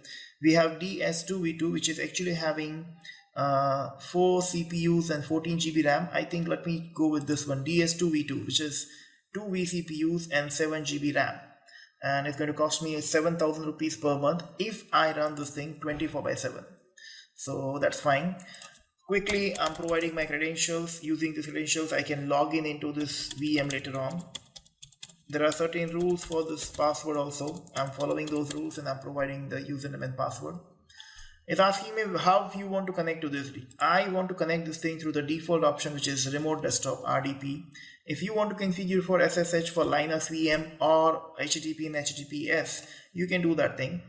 We have DS2V2, which is actually having 4 CPUs and 14 GB RAM. I think let me go with this one, DS2V2, which is 2 vCPUs and 7 GB RAM. And it's going to cost me 7,000 rupees per month if I run this thing 24/7. So that's fine. Quickly, I'm providing my credentials. Using these credentials, I can log in into this VM later on. There are certain rules for this password also. I'm following those rules and I'm providing the username and password. It's asking me how you want to connect to this. I want to connect this thing through the default option, which is remote desktop RDP. If you want to configure for SSH for Linux VM or HTTP and HTTPS, you can do that thing.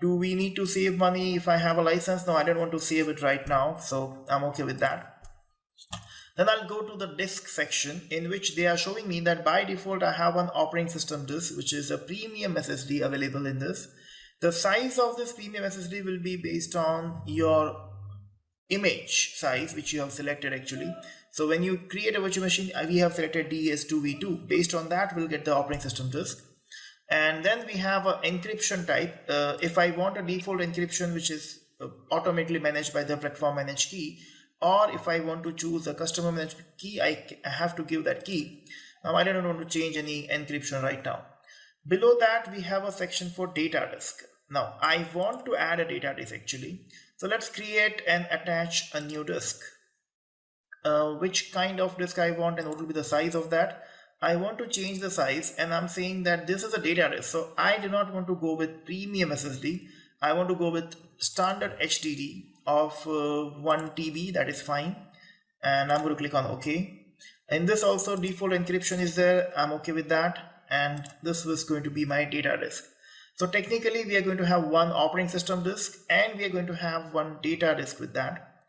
Do we need to save money if I have a license? No, I don't want to save it right now, so I'm okay with that. Then I'll go to the disk section, in which they are showing me that by default I have an operating system disk, which is a premium SSD available in this. The size of this premium SSD will be based on your image size, which you have selected actually. So when you create a virtual machine, we have selected DS2V2. Based on that, we'll get the operating system disk. And then we have an encryption type. If I want a default encryption, which is automatically managed by the platform managed key, or if I want to choose a customer managed key, I have to give that key. Now I don't want to change any encryption right now. Below that, we have a section for data disk. Now I want to add a data disk actually. So let's create and attach a new disk. Which kind of disk I want and what will be the size of that? I want to change the size, and I'm saying that this is a data disk. So I do not want to go with premium SSD. I want to go with standard HDD of 1 TB. That is fine. And I'm going to click on OK. And this also default encryption is there. I'm okay with that. And this was going to be my data disk. So technically we are going to have one operating system disk and we are going to have one data disk with that.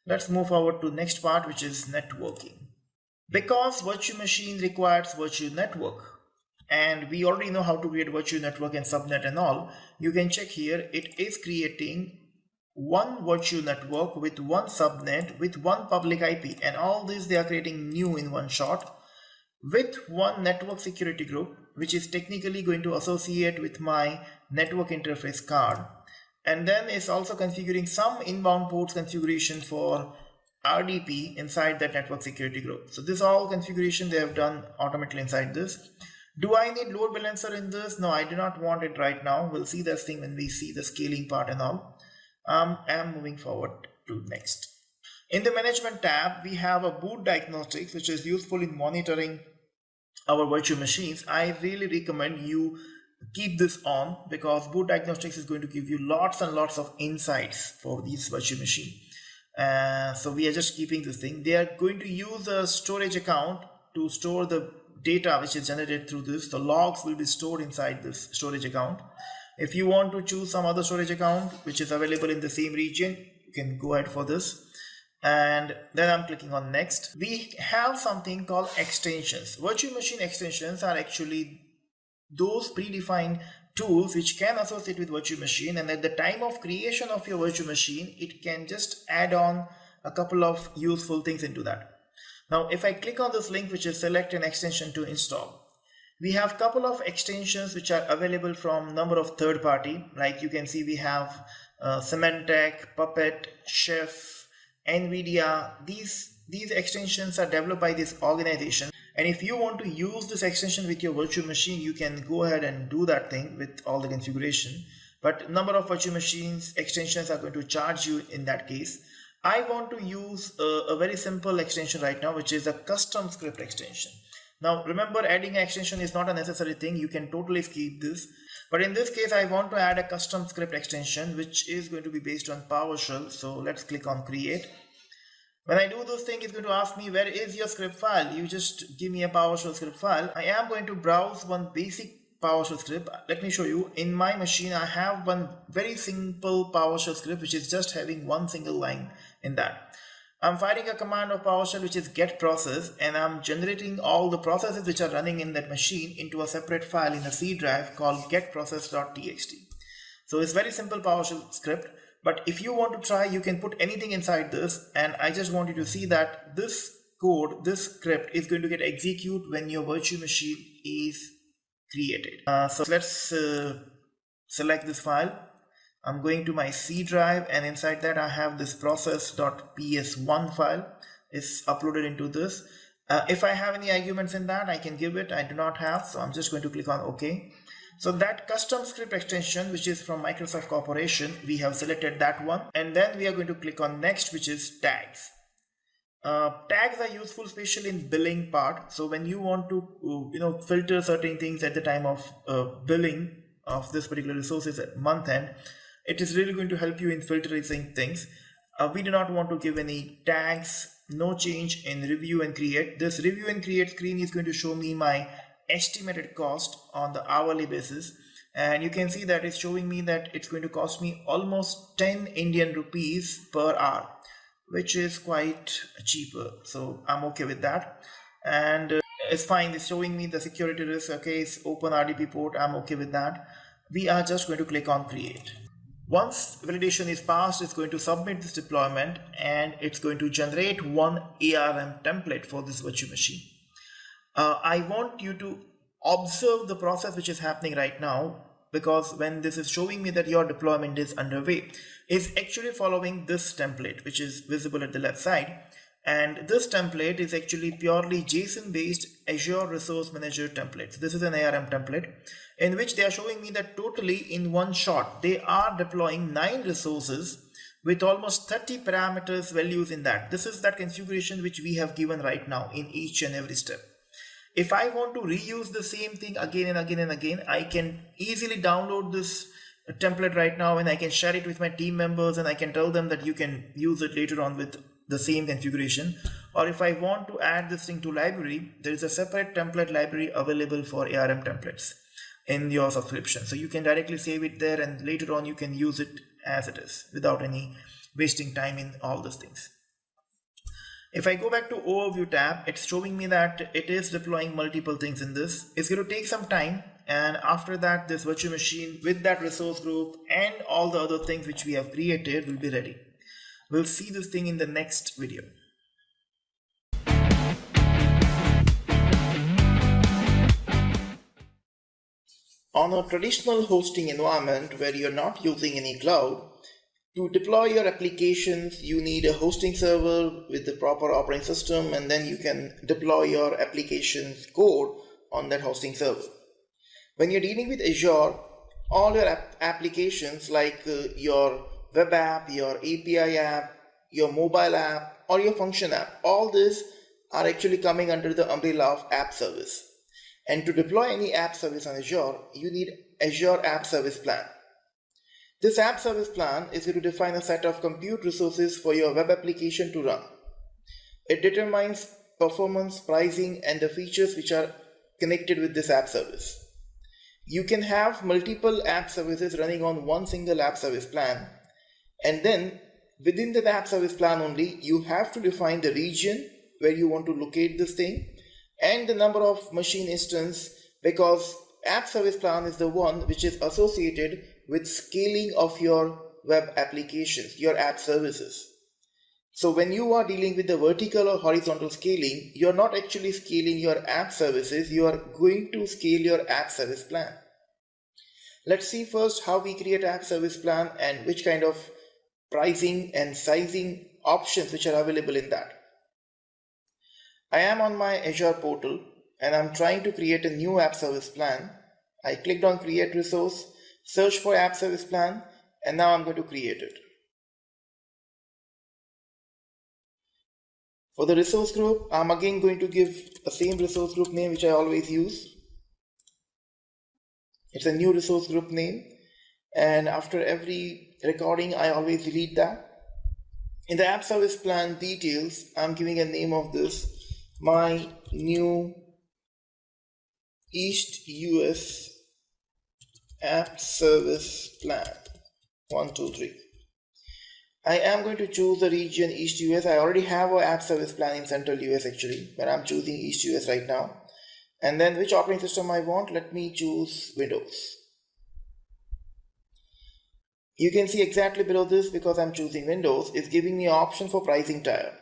Let's move forward to the next part, which is networking. Because virtual machine requires virtual network, and we already know how to create virtual network and subnet and all, you can check here. It is creating one virtual network with one subnet with one public IP, and all this they are creating new in one shot with one network security group, which is technically going to associate with my network interface card. And then it's also configuring some inbound ports configuration for RDP inside that network security group. So this all configuration they have done automatically inside this. Do I need load balancer in this? No, I do not want it right now. We'll see this thing when we see the scaling part and all. I'm moving forward to next. In the management tab, we have a boot diagnostics, which is useful in monitoring our virtual machines. I really recommend you keep this on, because boot diagnostics is going to give you lots and lots of insights for these virtual machine. So we are just keeping this thing. They are going to use a storage account to store the data which is generated through this. The logs will be stored inside this storage account. If you want to choose some other storage account which is available in the same region, you can go ahead for this. And then I'm clicking on next. We have something called extensions. Virtual machine extensions are actually those predefined tools which can associate with virtual machine, and at the time of creation of your virtual machine, it can just add on a couple of useful things into that. Now if I click on this link, which is select an extension to install, we have a couple of extensions which are available from number of third party. Like you can see, we have Symantec, Puppet, Chef, NVIDIA. These extensions are developed by this organization, and if you want to use this extension with your virtual machine, you can go ahead and do that thing with all the configuration. but number of virtual machines extensions are going to charge you in that case. I want to use a very simple extension right now, which is a custom script extension. Now remember, adding an extension is not a necessary thing. You can totally skip this. But in this case, I want to add a custom script extension, which is going to be based on PowerShell. So let's click on create. When I do this thing, it's going to ask me, where is your script file? You just give me a PowerShell script file. I am going to browse one basic PowerShell script. Let me show you. In my machine, I have one very simple PowerShell script, which is just having one single line in that. I'm firing a command of PowerShell, which is get process, and I'm generating all the processes which are running in that machine into a separate file in a C drive called getprocess.txt. So it's very simple PowerShell script, but if you want to try, you can put anything inside this, and I just want you to see that this code, this script is going to get executed when your virtual machine is created. So let's select this file. I'm going to my C drive, and inside that I have this process.ps1 file is uploaded into this. If I have any arguments in that, I can give it. I do not have, so I'm just going to click on OK. So that custom script extension, which is from Microsoft Corporation, we have selected that one, and then we are going to click on next, which is tags. Tags are useful especially in billing part. So when you want to filter certain things at the time of billing of this particular resources at month end, it is really going to help you in filtering things. We do not want to give any tags, no change in review and create. This review and create screen is going to show me my estimated cost on the hourly basis, and you can see that it's showing me that it's going to cost me almost 10 Indian rupees per hour, which is quite cheaper. So I'm okay with that, and it's fine. It's showing me the security risk. Okay, it's open RDP port. I'm okay with that. We are just going to click on create. Once validation is passed, it's going to submit this deployment, and it's going to generate one ARM template for this virtual machine. I want you to observe the process which is happening right now, because when this is showing me that your deployment is underway, is actually following this template which is visible at the left side. And this template is actually purely JSON based Azure Resource Manager template. So this is an ARM template in which they are showing me that totally in one shot they are deploying 9 resources with almost 30 parameters values in that. This is that configuration which we have given right now in each and every step. If I want to reuse the same thing again and again and again, I can easily download this template right now, and I can share it with my team members, and I can tell them that you can use it later on with the same configuration. Or if I want to add this thing to library, there is a separate template library available for ARM templates in your subscription. So you can directly save it there, and later on you can use it as it is without any wasting time in all these things. If I go back to overview tab, it's showing me that it is deploying multiple things in this. It's going to take some time, and after that this virtual machine with that resource group and all the other things which we have created will be ready. We'll see this thing in the next video. On a traditional hosting environment where you're not using any cloud, to deploy your applications, you need a hosting server with the proper operating system, and then you can deploy your application's code on that hosting server. When you're dealing with Azure, all your applications like your web app, your API app, your mobile app, or your function app, all these are actually coming under the umbrella of app service. And to deploy any app service on Azure, you need Azure App Service Plan. This app service plan is going to define a set of compute resources for your web application to run. It determines performance, pricing, and the features which are connected with this app service. You can have multiple app services running on one single app service plan, and then within the app service plan only, you have to define the region where you want to locate this thing and the number of machine instance, because app service plan is the one which is associated with scaling of your web applications, your app services. So when you are dealing with the vertical or horizontal scaling, you're not actually scaling your app services, you are going to scale your app service plan. Let's see first how we create app service plan and which kind of pricing and sizing options which are available in that. I am on my Azure portal and I'm trying to create a new app service plan. I clicked on create resource, search for app service plan, and now I'm going to create it. For the resource group, I'm again going to give the same resource group name which I always use. It's a new resource group name, and after every recording I always delete that. In the app service plan details, I'm giving a name of this, my new East US app service plan 123. I am going to choose the region East US. I already have an app service plan in Central US actually, but I'm choosing East US right now. And then which operating system I want, let me choose Windows. You can see exactly below this, because I'm choosing Windows, it's giving me an option for pricing tier.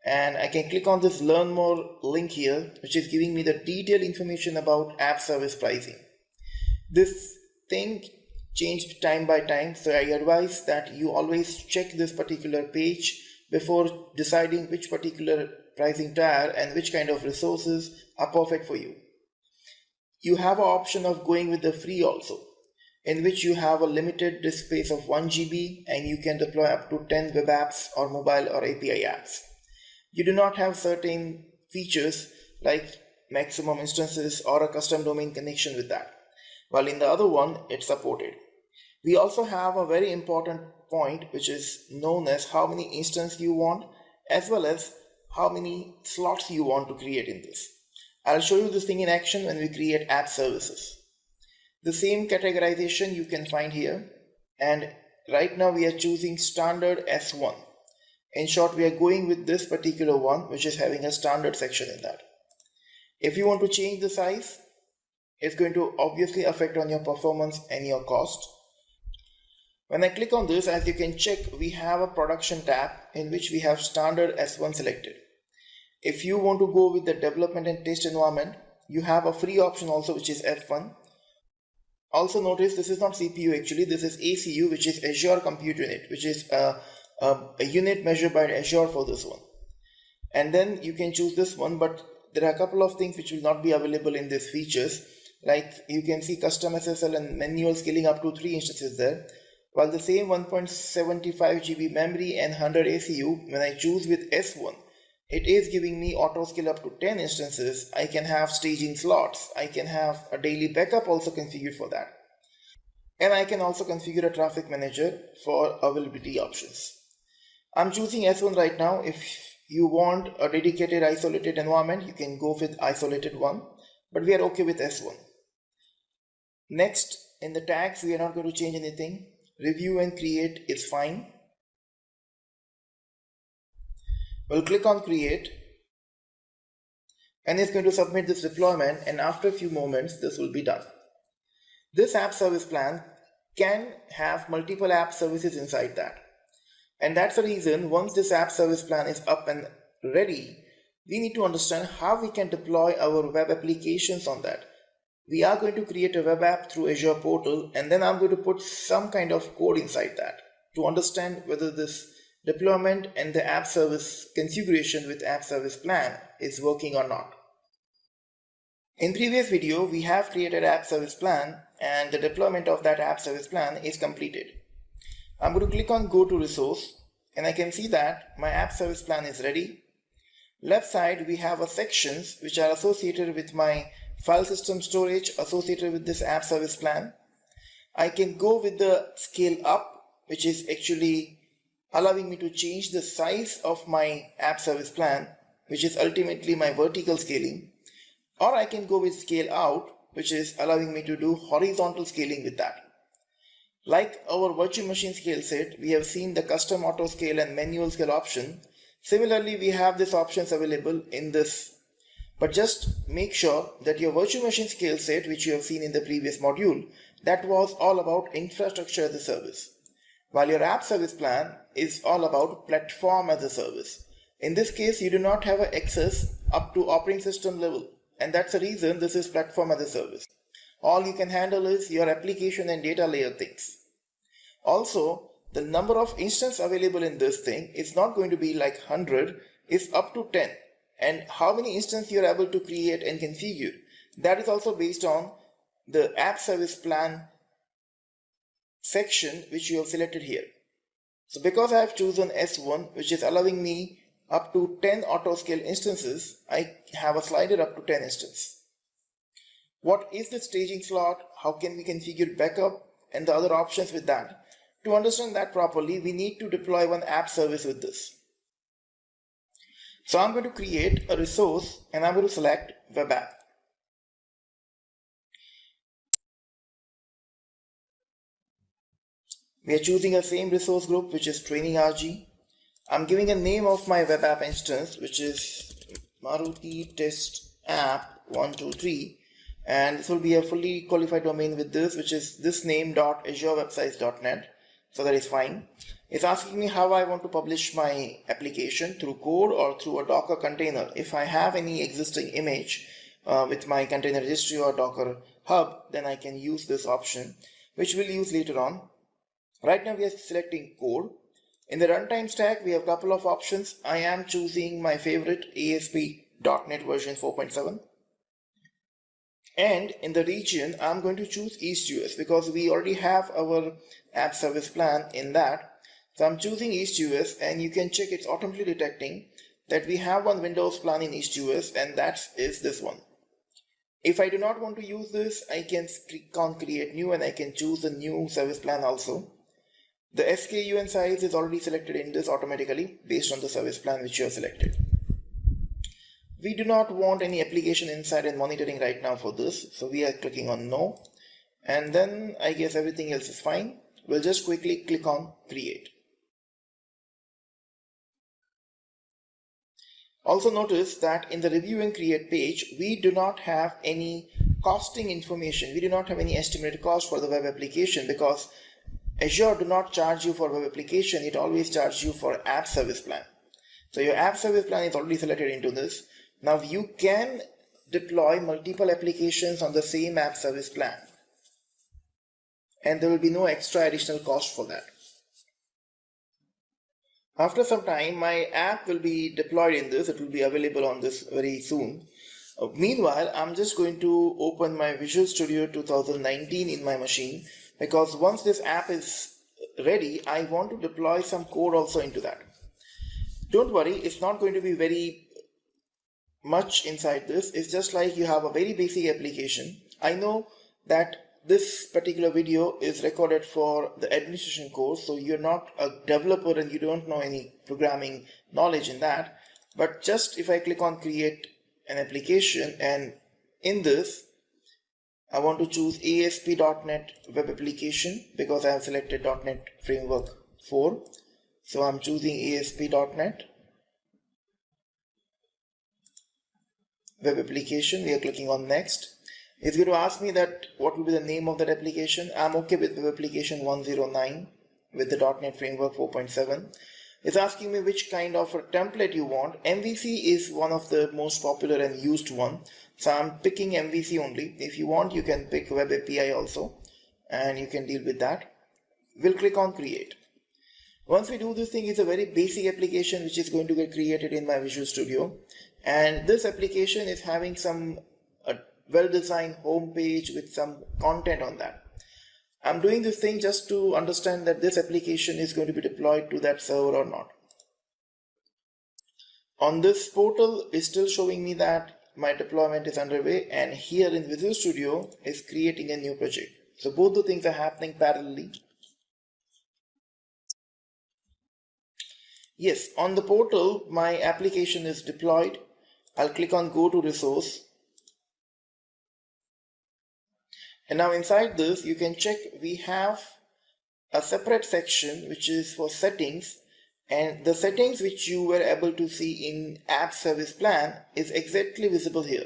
And I can click on this learn more link here, which is giving me the detailed information about app service pricing. This thing changed time by time, so I advise that you always check this particular page before deciding which particular pricing tier and which kind of resources are perfect for you. You have an option of going with the free also, in which you have a limited disk space of 1 GB and you can deploy up to 10 web apps or mobile or API apps. You do not have certain features like maximum instances or a custom domain connection with that, while in the other one it's supported. We also have a very important point, which is known as how many instances you want, as well as how many slots you want to create in this. I'll show you this thing in action when we create app services. The same categorization you can find here, and right now we are choosing standard S1. In short, we are going with this particular one, which is having a standard section in that. If you want to change the size, it's going to obviously affect on your performance and your cost. When I click on this, as you can check, we have a production tab in which we have standard S1 selected. If you want to go with the development and test environment, you have a free option also, which is F1. Also notice this is not CPU actually, this is ACU, which is Azure Compute Unit, which is a unit measured by Azure for this one. And then you can choose this one, but there are a couple of things which will not be available in these features. Like you can see custom SSL and manual scaling up to 3 instances there. While the same 1.75 GB memory and 100 ACU, when I choose with S1, it is giving me auto scale up to 10 instances. I can have staging slots. I can have a daily backup also configured for that. And I can also configure a traffic manager for availability options. I'm choosing S1 right now. If you want a dedicated isolated environment, you can go with isolated one, but we are okay with S1. Next, in the tags, we are not going to change anything. Review and create is fine. We'll click on create, and it's going to submit this deployment, and after a few moments this will be done. This app service plan can have multiple app services inside that, and that's the reason once this app service plan is up and ready, we need to understand how we can deploy our web applications on that. We are going to create a web app through Azure portal, and then I'm going to put some kind of code inside that to understand whether this deployment and the app service configuration with app service plan is working or not. In previous video, we have created app service plan and the deployment of that app service plan is completed. I'm going to click on go to resource, and I can see that my app service plan is ready. Left side, we have a sections which are associated with my file system storage associated with this app service plan. I can go with the scale up, which is actually allowing me to change the size of my app service plan, which is ultimately my vertical scaling, or I can go with scale out, which is allowing me to do horizontal scaling with that. Like our virtual machine scale set, we have seen the custom auto scale and manual scale option. Similarly, we have these options available in this, but just make sure that your virtual machine scale set, which you have seen in the previous module, that was all about infrastructure as a service, while your app service plan is all about platform as a service. In this case, you do not have access up to operating system level, and that's the reason this is platform as a service. All you can handle is your application and data layer things. Also, the number of instances available in this thing is not going to be like 100, it's up to 10. And how many instances you are able to create and configure, that is also based on the app service plan section which you have selected here. So because I have chosen S1, which is allowing me up to 10 auto scale instances, I have a slider up to 10 instances. What is the staging slot? How can we configure backup and the other options with that? To understand that properly, we need to deploy one app service with this. So I'm going to create a resource and I'm going to select web app. We are choosing a same resource group, which is training RG. I'm giving a name of my web app instance, which is Maruti Test App 123, and this will be a fully qualified domain with this, which is this name.azurewebsites.net. So that is fine. It's asking me how I want to publish my application, through code or through a Docker container. If I have any existing image with my container registry or Docker hub, then I can use this option, which we'll use later on. Right now we are selecting code. In the runtime stack, we have a couple of options. I am choosing my favorite ASP.NET version 4.7. And in the region, I'm going to choose East US because we already have our app service plan in that. So I'm choosing East US, and you can check it's automatically detecting that we have one Windows plan in East US, and that is this one. If I do not want to use this, I can click on create new and I can choose the new service plan also. The SKU and size is already selected in this automatically based on the service plan which you have selected. We do not want any application inside and monitoring right now for this, so we are clicking on no, and then I guess everything else is fine. We'll just quickly click on create. Also notice that in the review and create page, we do not have any costing information. We do not have any estimated cost for the web application because Azure do not charge you for web application. It always charges you for app service plan. So your app service plan is already selected into this. Now you can deploy multiple applications on the same app service plan, and there will be no extra additional cost for that. After some time, my app will be deployed in this. It will be available on this very soon. Meanwhile, I'm just going to open my Visual Studio 2019 in my machine, because once this app is ready, I want to deploy some code also into that. Don't worry, it's not going to be very much inside this. It's just like you have a very basic application. I know that this particular video is recorded for the administration course, so you're not a developer and you don't know any programming knowledge in that. But just if I click on create an application, and in this I want to choose ASP.NET web application because I have selected .NET Framework 4. So I'm choosing ASP.NET web application. We are clicking on next. It's going to ask me that what will be the name of that application. I'm okay with web application 109 with the .NET Framework 4.7. It's asking me which kind of a template you want. MVC is one of the most popular and used one. So I'm picking MVC only. If you want, you can pick Web API also, and you can deal with that. We'll click on create. Once we do this thing, it's a very basic application which is going to get created in my Visual Studio. And this application is having some well-designed home page with some content on that. I'm doing this thing just to understand that this application is going to be deployed to that server or not. On this portal is still showing me that my deployment is underway, and here in Visual Studio is creating a new project. So both the things are happening parallelly. Yes, on the portal my application is deployed. I'll click on go to resource. And now inside this, you can check we have a separate section which is for settings, and the settings which you were able to see in app service plan is exactly visible here.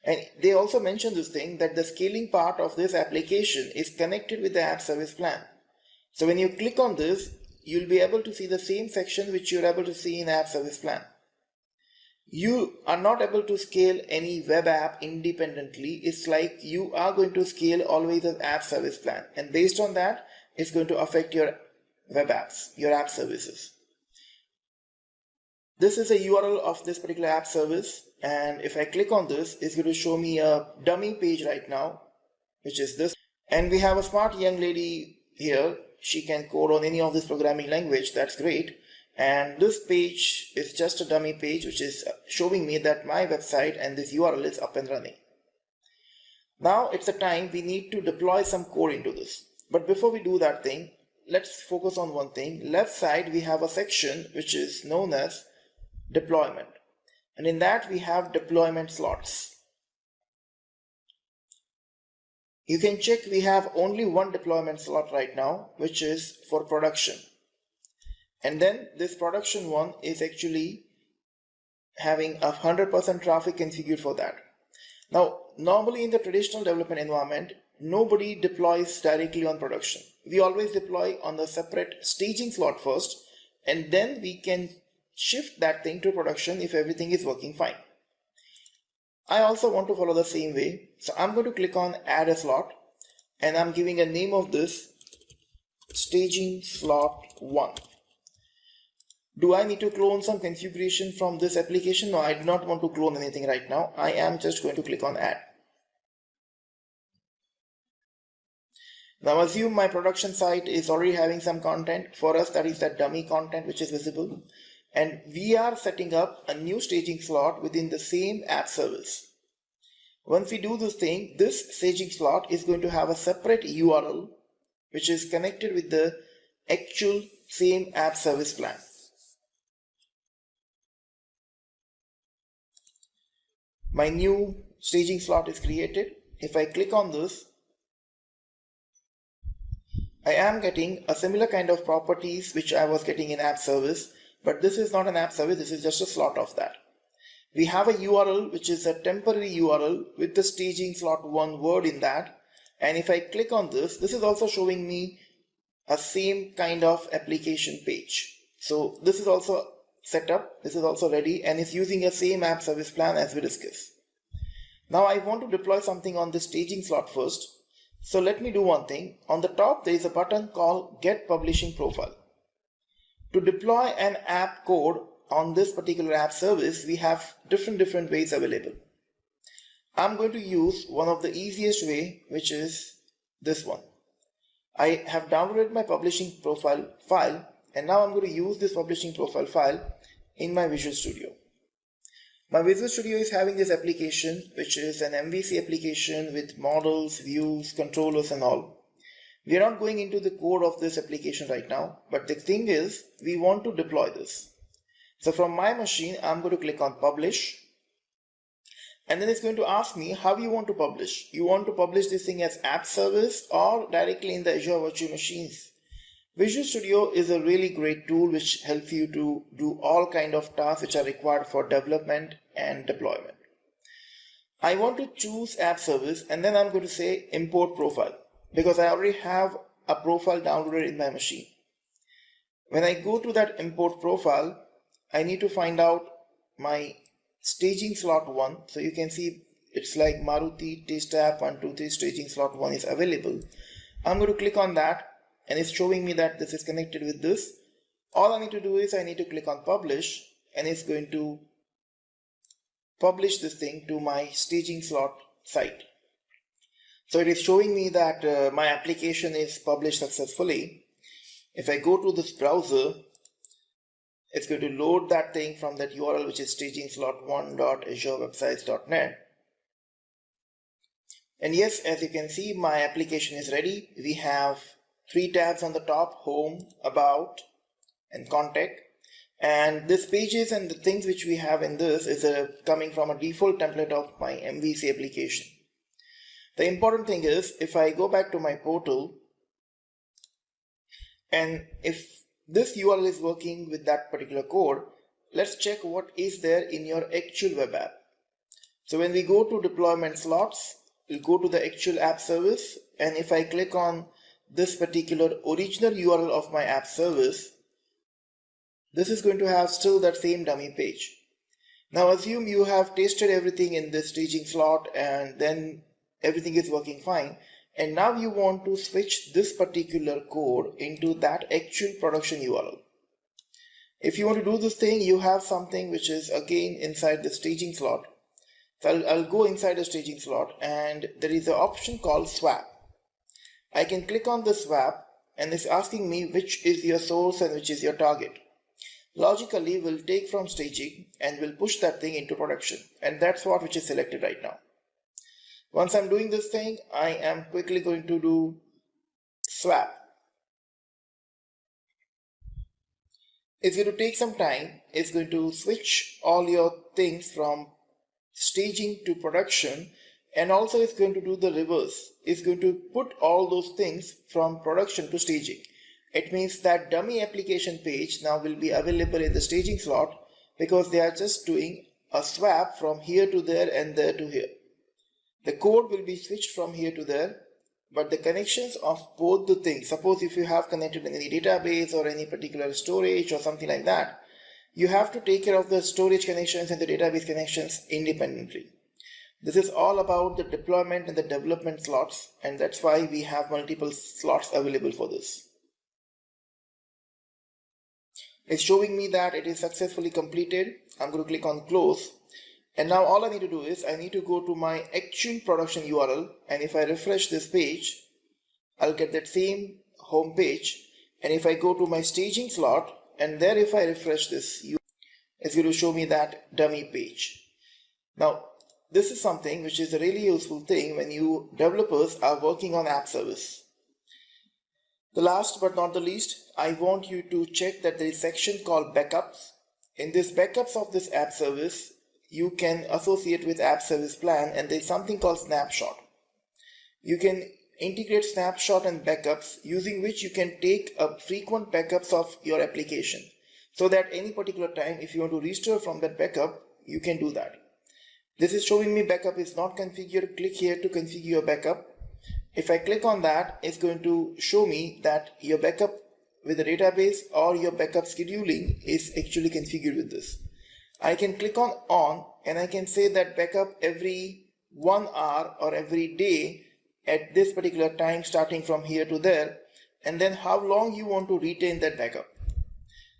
And they also mentioned this thing that the scaling part of this application is connected with the app service plan. So when you click on this, you'll be able to see the same section which you're able to see in app service plan. You are not able to scale any web app independently. It's like you are going to scale always an app service plan, and based on that, it's going to affect your web apps, your app services. This is a URL of this particular app service, and if I click on this, it's going to show me a dummy page right now, which is this. And we have a smart young lady here, she can code on any of this programming language. That's great. And this page is just a dummy page which is showing me that my website and this URL is up and running. Now it's the time we need to deploy some code into this. But before we do that thing, let's focus on one thing. Left side we have a section which is known as deployment, and in that we have deployment slots. You can check we have only one deployment slot right now, which is for production, and then this production one is actually having 100% traffic configured for that. Now normally in the traditional development environment, nobody deploys directly on production. We always deploy on the separate staging slot first, and then we can shift that thing to production if everything is working fine. I also want to follow the same way, so I'm going to click on add a slot, and I'm giving a name of this staging slot 1. Do I need to clone some configuration from this application? No, I do not want to clone anything right now. I am just going to click on add. Now assume my production site is already having some content. For us, that is that dummy content which is visible. And we are setting up a new staging slot within the same app service. Once we do this thing, this staging slot is going to have a separate URL which is connected with the actual same app service plan. My new staging slot is created. If I click on this, I am getting a similar kind of properties which I was getting in app service, but this is not an app service, this is just a slot of that. We have a URL which is a temporary URL with the staging slot 1 word in that, and if I click on this, this is also showing me a same kind of application page. So this is also set up, this is also ready, and it's using a same app service plan as we discussed. Now I want to deploy something on the staging slot first. So let me do one thing. On the top there is a button called Get Publishing Profile. To deploy an app code on this particular app service, we have different ways available. I'm going to use one of the easiest way, which is this one. I have downloaded my publishing profile file, and now I'm going to use this publishing profile file in my Visual Studio. My Visual Studio is having this application, which is an MVC application with models, views, controllers and all. We are not going into the code of this application right now, but the thing is, we want to deploy this. So from my machine, I'm going to click on Publish. And then it's going to ask me how you want to publish. You want to publish this thing as app service or directly in the Azure virtual machines. Visual Studio is a really great tool which helps you to do all kind of tasks which are required for development and deployment. I want to choose app service, and then I'm going to say import profile because I already have a profile downloaded in my machine. When I go to that import profile, I need to find out my staging slot 1. So you can see it's like Maruti test app 123 staging slot 1 is available. I'm going to click on that, and it's showing me that this is connected with this. All I need to do is I need to click on publish, and it's going to publish this thing to my staging slot site. So it is showing me that my application is published successfully. If I go to this browser, it's going to load that thing from that URL, which is staging slot1.azurewebsites.net. And yes, as you can see, my application is ready. We have 3 tabs on the top: Home, About, and Contact. And this pages and the things which we have in this is coming from a default template of my MVC application. The important thing is, if I go back to my portal, and if this URL is working with that particular code, let's check what is there in your actual web app. So when we go to deployment slots, we'll go to the actual app service, and if I click on this particular original URL of my app service, this is going to have still that same dummy page. Now assume you have tested everything in this staging slot and then everything is working fine, and now you want to switch this particular code into that actual production URL. If you want to do this thing, you have something which is again inside the staging slot. So I'll go inside the staging slot, and there is an option called swap. I can click on the swap, and it's asking me which is your source and which is your target. Logically, we'll take from staging and we'll push that thing into production, and that's what which is selected right now. Once I'm doing this thing, I am quickly going to do swap. It's going to take some time. It's going to switch all your things from staging to production, and also it's going to do the reverse. It's going to put all those things from production to staging. It means that dummy application page now will be available in the staging slot because they are just doing a swap from here to there and there to here. The code will be switched from here to there, but the connections of both the things, suppose if you have connected in any database or any particular storage or something like that, you have to take care of the storage connections and the database connections independently. This is all about the deployment and the development slots, and that's why we have multiple slots available for this. It's showing me that it is successfully completed. I'm going to click on close. And now all I need to do is I need to go to my actual production URL, and if I refresh this page, I'll get that same home page. And if I go to my staging slot, and there if I refresh this, it's going to show me that dummy page. Now, this is something which is a really useful thing when you developers are working on app service. The last but not the least, I want you to check that there is a section called backups. In this backups of this app service, you can associate with app service plan, and there's something called snapshot. You can integrate snapshot and backups, using which you can take up frequent backups of your application, so that any particular time if you want to restore from that backup, you can do that. This is showing me backup is not configured. Click here to configure your backup. If I click on that, it's going to show me that your backup with the database or your backup scheduling is actually configured with this. I can click on and I can say that backup every 1 hour or every day at this particular time starting from here to there, and then how long you want to retain that backup.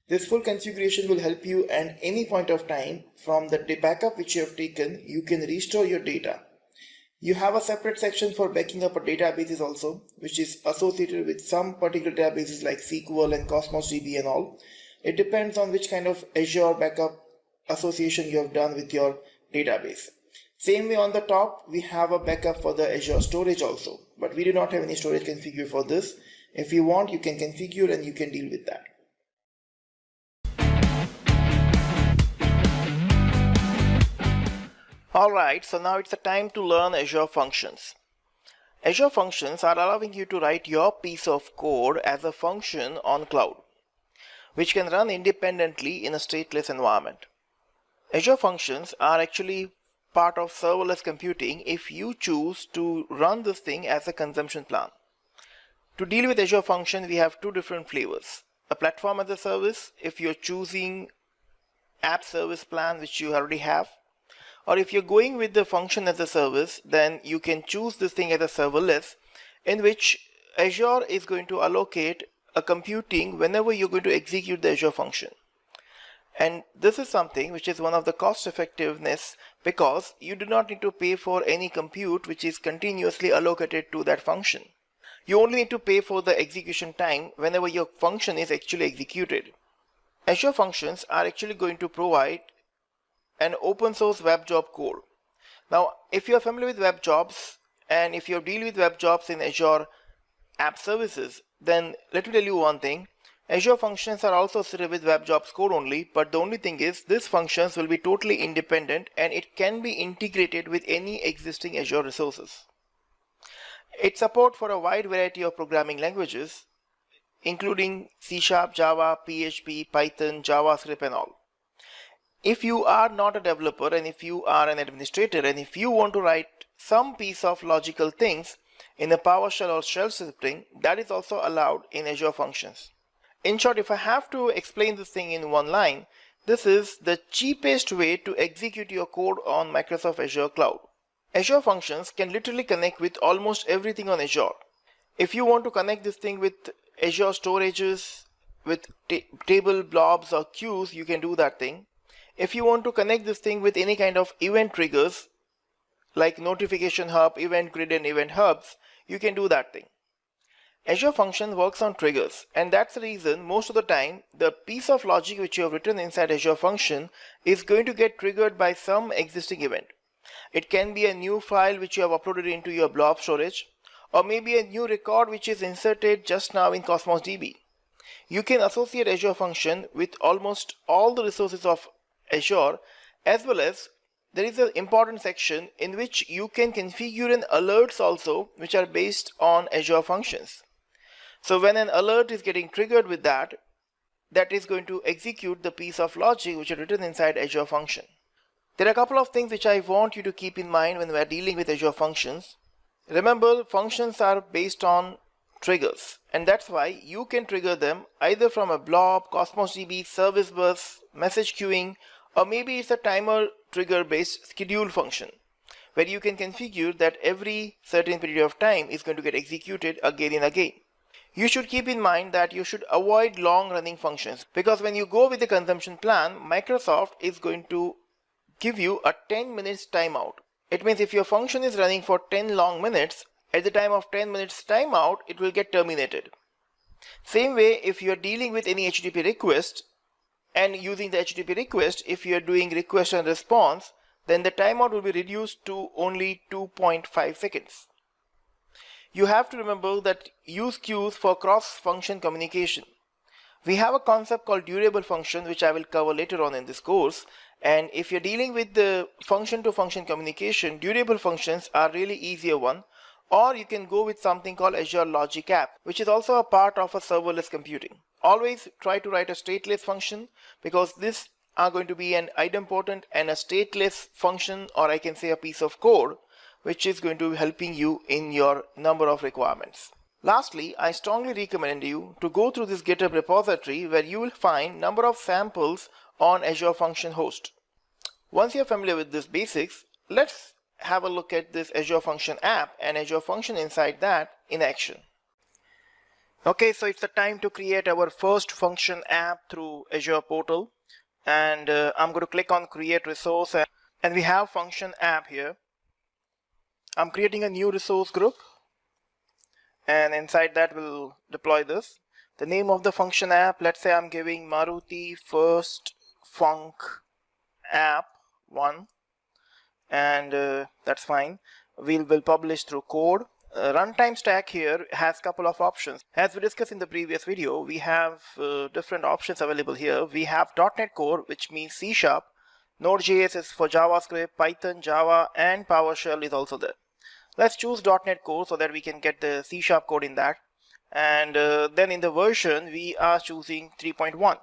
This full configuration will help you, and any point of time from the backup which you have taken, you can restore your data. You have a separate section for backing up a databases also, which is associated with some particular databases like SQL and Cosmos DB and all. It depends on which kind of Azure backup association you have done with your database. Same way on the top, we have a backup for the Azure storage also, but we do not have any storage configured for this. If you want, you can configure and you can deal with that. Alright, so now it's the time to learn Azure functions. Azure functions are allowing you to write your piece of code as a function on cloud, which can run independently in a stateless environment. Azure functions are actually part of serverless computing if you choose to run this thing as a consumption plan. To deal with Azure function, we have two different flavors. A platform as a service, if you're choosing app service plan which you already have, or if you're going with the function as a service, then you can choose this thing as a serverless, in which Azure is going to allocate a computing whenever you're going to execute the Azure function. And this is something which is one of the cost effectiveness, because you do not need to pay for any compute which is continuously allocated to that function. You only need to pay for the execution time whenever your function is actually executed. Azure functions are actually going to provide an open source web job code. Now, if you are familiar with web jobs, and if you deal with web jobs in Azure app services, then let me tell you one thing. Azure functions are also associated with web jobs code only, but the only thing is these functions will be totally independent, and it can be integrated with any existing Azure resources. It supports for a wide variety of programming languages, including C#, Java, PHP, Python, JavaScript and all. If you are not a developer, and if you are an administrator, and if you want to write some piece of logical things in a PowerShell or shell scripting, that is also allowed in Azure functions. In short, if I have to explain this thing in one line, this is the cheapest way to execute your code on Microsoft Azure Cloud. Azure functions can literally connect with almost everything on Azure. If you want to connect this thing with Azure storages, with table blobs or queues, you can do that thing. If you want to connect this thing with any kind of event triggers like notification hub, event grid and event hubs, you can do that thing. Azure Function works on triggers, and that's the reason most of the time the piece of logic which you have written inside Azure Function is going to get triggered by some existing event. It can be a new file which you have uploaded into your blob storage, or maybe a new record which is inserted just now in Cosmos DB. You can associate Azure Function with almost all the resources of Azure, as well as there is an important section in which you can configure an alerts also which are based on Azure Functions. So when an alert is getting triggered with that is going to execute the piece of logic which is written inside Azure Function. There are a couple of things which I want you to keep in mind when we are dealing with Azure Functions. Remember, functions are based on triggers, and that's why you can trigger them either from a blob, Cosmos DB, service bus, message queuing, or maybe it's a timer trigger based schedule function where you can configure that every certain period of time is going to get executed again and again. You should keep in mind that you should avoid long running functions, because when you go with the consumption plan, Microsoft is going to give you a 10 minutes timeout. It means if your function is running for 10 long minutes, at the time of 10 minutes timeout, it will get terminated. Same way, if you are dealing with any HTTP request and using the HTTP request, if you are doing request and response, then the timeout will be reduced to only 2.5 seconds. You have to remember that use queues for cross-function communication. We have a concept called durable function, which I will cover later on in this course. And if you're dealing with the function-to-function communication, durable functions are really easier one. Or you can go with something called Azure Logic App, which is also a part of a serverless computing. Always try to write a stateless function, because these are going to be an idempotent and a stateless function, or I can say a piece of code, which is going to be helping you in your number of requirements. Lastly, I strongly recommend you to go through this GitHub repository where you will find number of samples on Azure Function host. Once you're familiar with these basics, let's have a look at this Azure Function app and Azure Function inside that in action. Okay, so it's the time to create our first function app through Azure portal, and I'm going to click on create resource, and we have function app here. I'm creating a new resource group, and inside that we'll deploy this. The name of the function app, let's say I'm giving Maruti first func app 1, and that's fine. We'll publish through code. Runtime stack here has a couple of options. As we discussed in the previous video, we have different options available here. We have .NET Core, which means C#. Node.js is for JavaScript, Python, Java, and PowerShell is also there. Let's choose .NET Core so that we can get the C# code in that. And then in the version, we are choosing 3.1.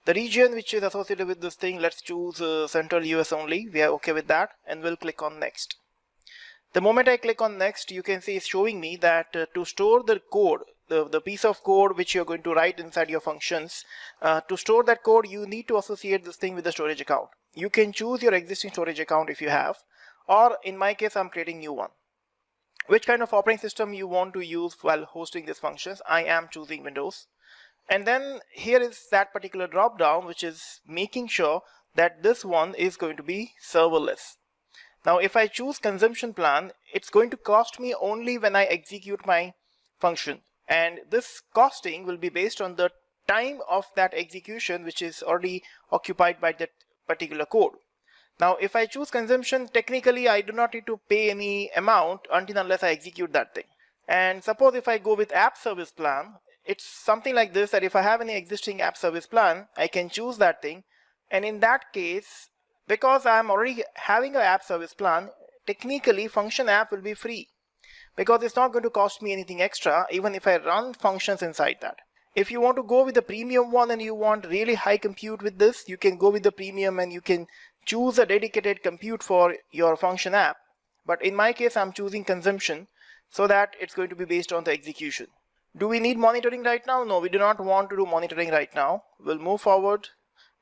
The region which is associated with this thing, let's choose Central US only. We are okay with that, and we'll click on next. The moment I click on next, you can see it's showing me that to store the code, the piece of code which you're going to write inside your functions, to store that code, you need to associate this thing with the storage account. You can choose your existing storage account if you have, or in my case, I'm creating new one. Which kind of operating system you want to use while hosting these functions? I am choosing Windows. And then here is that particular drop down, which is making sure that this one is going to be serverless. Now, if I choose consumption plan, it's going to cost me only when I execute my function. And this costing will be based on the time of that execution, which is already occupied by that particular code. Now, if I choose consumption, technically, I do not need to pay any amount until unless I execute that thing. And suppose if I go with app service plan, it's something like this, that if I have any existing app service plan, I can choose that thing. And in that case, because I'm already having an app service plan, technically function app will be free, because it's not going to cost me anything extra even if I run functions inside that. If you want to go with the premium one and you want really high compute with this, you can go with the premium and you can choose a dedicated compute for your function app. But in my case, I'm choosing consumption so that it's going to be based on the execution. Do we need monitoring right now? No, we do not want to do monitoring right now. We'll move forward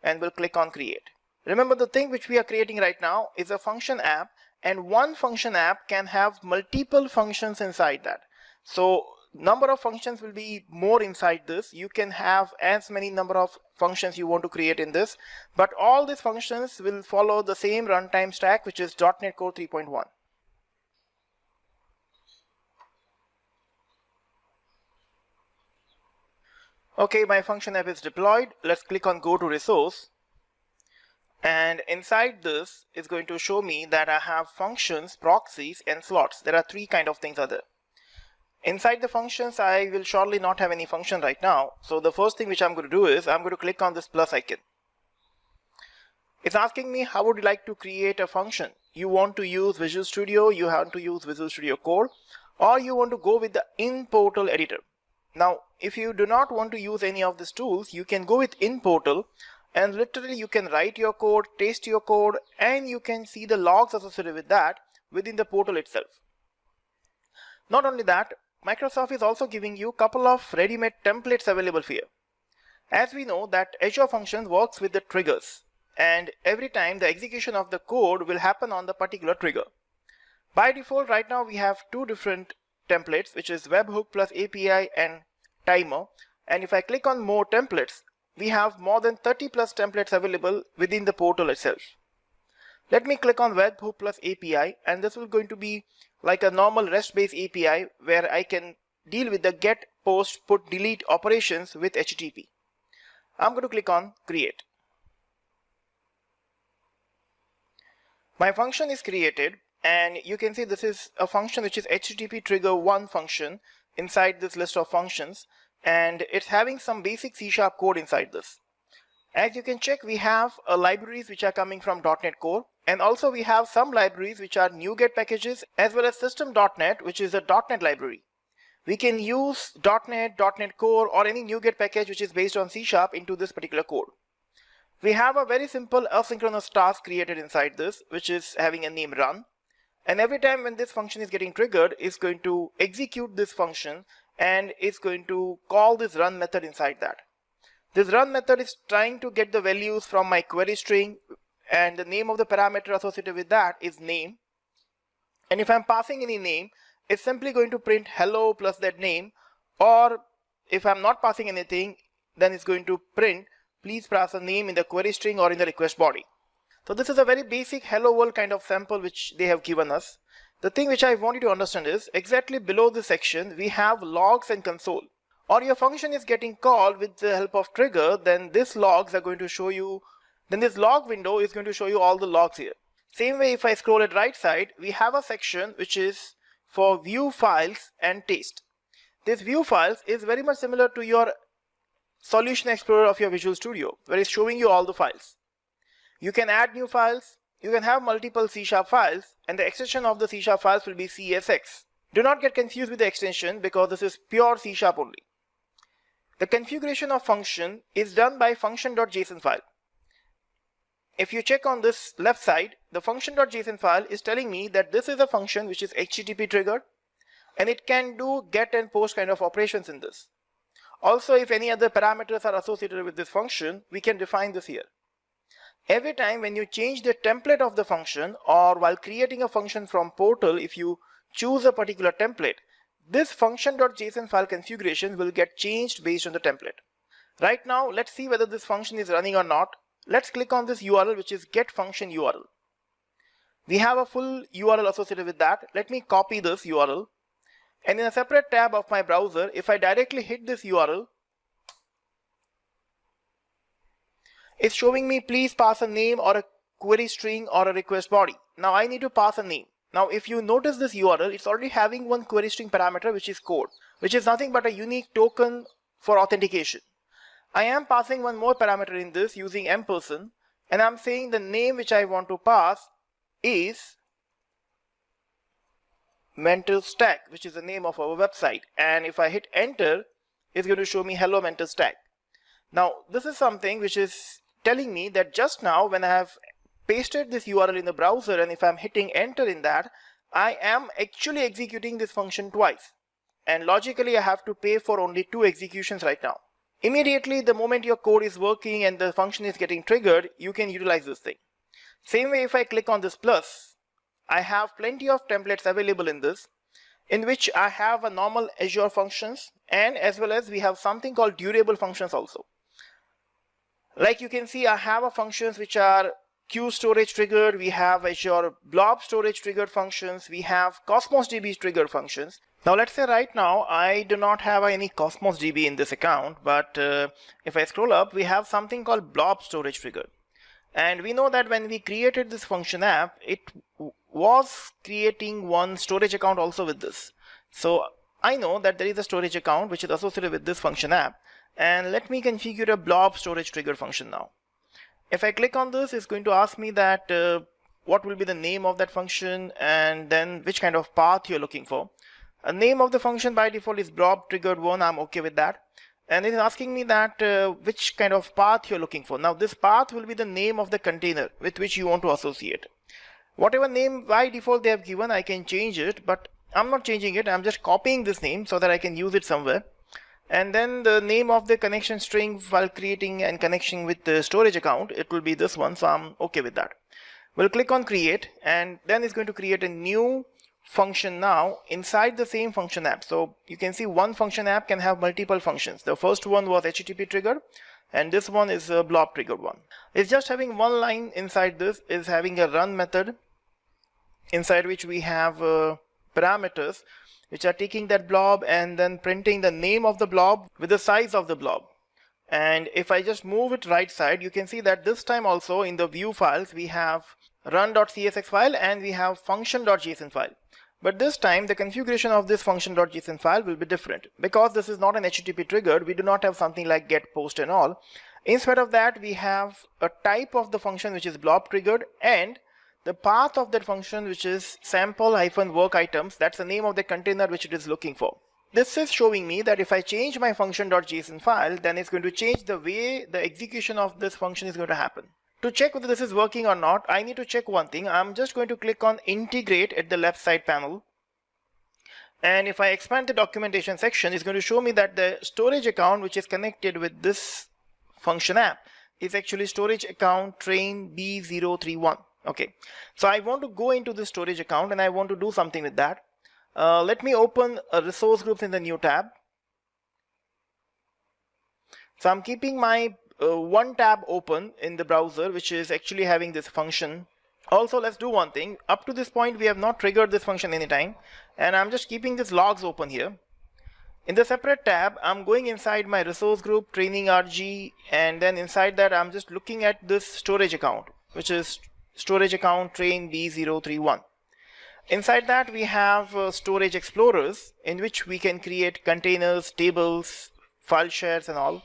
and we'll click on create. Remember, the thing which we are creating right now is a function app, and one function app can have multiple functions inside that. So number of functions will be more inside this. You can have as many number of functions you want to create in this, but all these functions will follow the same runtime stack, which is .NET Core 3.1. Okay, my function app is deployed. Let's click on go to resource. And inside this is going to show me that I have functions, proxies, and slots. There are three kind of things are there. Inside the functions, I will surely not have any function right now. So the first thing which I'm going to do is I'm going to click on this plus icon. It's asking me how would you like to create a function. You want to use Visual Studio, you want to use Visual Studio Code, or you want to go with the in-portal editor. Now, if you do not want to use any of these tools, you can go with in-portal, and literally you can write your code, test your code, and you can see the logs associated with that within the portal itself. Not only that, Microsoft is also giving you a couple of ready-made templates available here. As we know that Azure Functions works with the triggers, and every time the execution of the code will happen on the particular trigger. By default, right now we have two different templates, which is webhook plus API and timer. And if I click on more templates, we have more than 30 plus templates available within the portal itself. Let me click on webhook plus API, and this will going to be like a normal REST-based API where I can deal with the get, post, put, delete operations with HTTP. I'm going to click on create. My function is created, and you can see this is a function which is HTTP trigger 1 function inside this list of functions, and it's having some basic C# code inside this. As you can check, we have libraries which are coming from .NET Core, and also we have some libraries which are NuGet packages, as well as system.NET, which is a .NET library. We can use .NET, .NET Core, or any NuGet package which is based on C# into this particular code. We have a very simple asynchronous task created inside this, which is having a name run. And every time when this function is getting triggered, it's going to execute this function and it's going to call this run method inside that. This run method is trying to get the values from my query string, and the name of the parameter associated with that is name. And if I'm passing any name, it's simply going to print hello plus that name, or if I'm not passing anything, then it's going to print please pass a name in the query string or in the request body. So this is a very basic hello world kind of sample which they have given us. The thing which I want you to understand is exactly below this section we have logs and console. Or your function is getting called with the help of trigger, then this logs are going to show you, then this log window is going to show you all the logs here. Same way, if I scroll at right side, we have a section which is for view files and taste. This view files is very much similar to your Solution Explorer of your Visual Studio, where it's showing you all the files. You can add new files, you can have multiple C# files, and the extension of the C# files will be CSX. Do not get confused with the extension because this is pure C# only. The configuration of function is done by function.json file. If you check on this left side, the function.json file is telling me that this is a function which is HTTP triggered, and it can do get and post kind of operations in this. Also, if any other parameters are associated with this function, we can define this here. Every time when you change the template of the function, or while creating a function from portal, if you choose a particular template, this function.json file configuration will get changed based on the template. Right now, let's see whether this function is running or not. Let's click on this URL, which is get function URL. We have a full URL associated with that. Let me copy this URL. And in a separate tab of my browser, if I directly hit this URL, it's showing me please pass a name or a query string or a request body. Now I need to pass a name. Now if you notice this URL, it's already having one query string parameter, which is code, which is nothing but a unique token for authentication. I am passing one more parameter in this using ampersand, and I'm saying the name which I want to pass is Mental Stack, which is the name of our website. And if I hit enter, it's going to show me hello Mental Stack. Now this is something which is telling me that just now when I have pasted this URL in the browser, and if I'm hitting enter in that, I am actually executing this function twice. And logically I have to pay for only 2 executions right now. Immediately the moment your code is working and the function is getting triggered, you can utilize this thing. Same way, if I click on this plus, I have plenty of templates available in this, in which I have a normal Azure functions, and as well as we have something called durable functions also. Like you can see, I have a functions which are Q storage triggered, we have Azure blob storage triggered functions, we have Cosmos DB triggered functions. Now let's say right now I do not have any Cosmos DB in this account, but if I scroll up, we have something called blob storage triggered. And we know that when we created this function app, it was creating one storage account also with this. So I know that there is a storage account which is associated with this function app, and let me configure a blob storage trigger function now. If I click on this, it's going to ask me that what will be the name of that function and then which kind of path you're looking for. A name of the function by default is blob triggered one. I'm okay with that. And it is asking me that which kind of path you're looking for. Now this path will be the name of the container with which you want to associate. Whatever name by default they have given, I can change it, but I'm not changing it. I'm just copying this name so that I can use it somewhere. And then the name of the connection string while creating and connection with the storage account, it will be this one, so I'm okay with that. We'll click on create, and then it's going to create a new function now inside the same function app. So you can see one function app can have multiple functions. The first one was HTTP trigger, and this one is a blob triggered one. It's just having one line inside this, is having a run method inside which we have parameters which are taking that blob and then printing the name of the blob with the size of the blob. And if I just move it right side, you can see that this time also in the view files we have run.csx file and we have function.json file. But this time the configuration of this function.json file will be different. Because this is not an HTTP triggered, we do not have something like get, post and all. Instead of that, we have a type of the function which is blob triggered and the path of that function which is sample-work items. That's the name of the container which it is looking for. This is showing me that if I change my function.json file, then it's going to change the way the execution of this function is going to happen. To check whether this is working or not, I need to check one thing. I'm just going to click on integrate at the left side panel. And if I expand the documentation section, it's going to show me that the storage account which is connected with this function app is actually storage account train B031. Okay, so I want to go into the storage account and I want to do something with that. Let me open a resource group in the new tab. So I'm keeping my one tab open in the browser which is actually having this function. Also, let's do one thing. Up to this point we have not triggered this function anytime, and I'm just keeping this logs open here. In the separate tab, I'm going inside my resource group training RG, and then inside that I'm just looking at this storage account which is storage account train B031. Inside that we have storage explorers in which we can create containers, tables, file shares and all.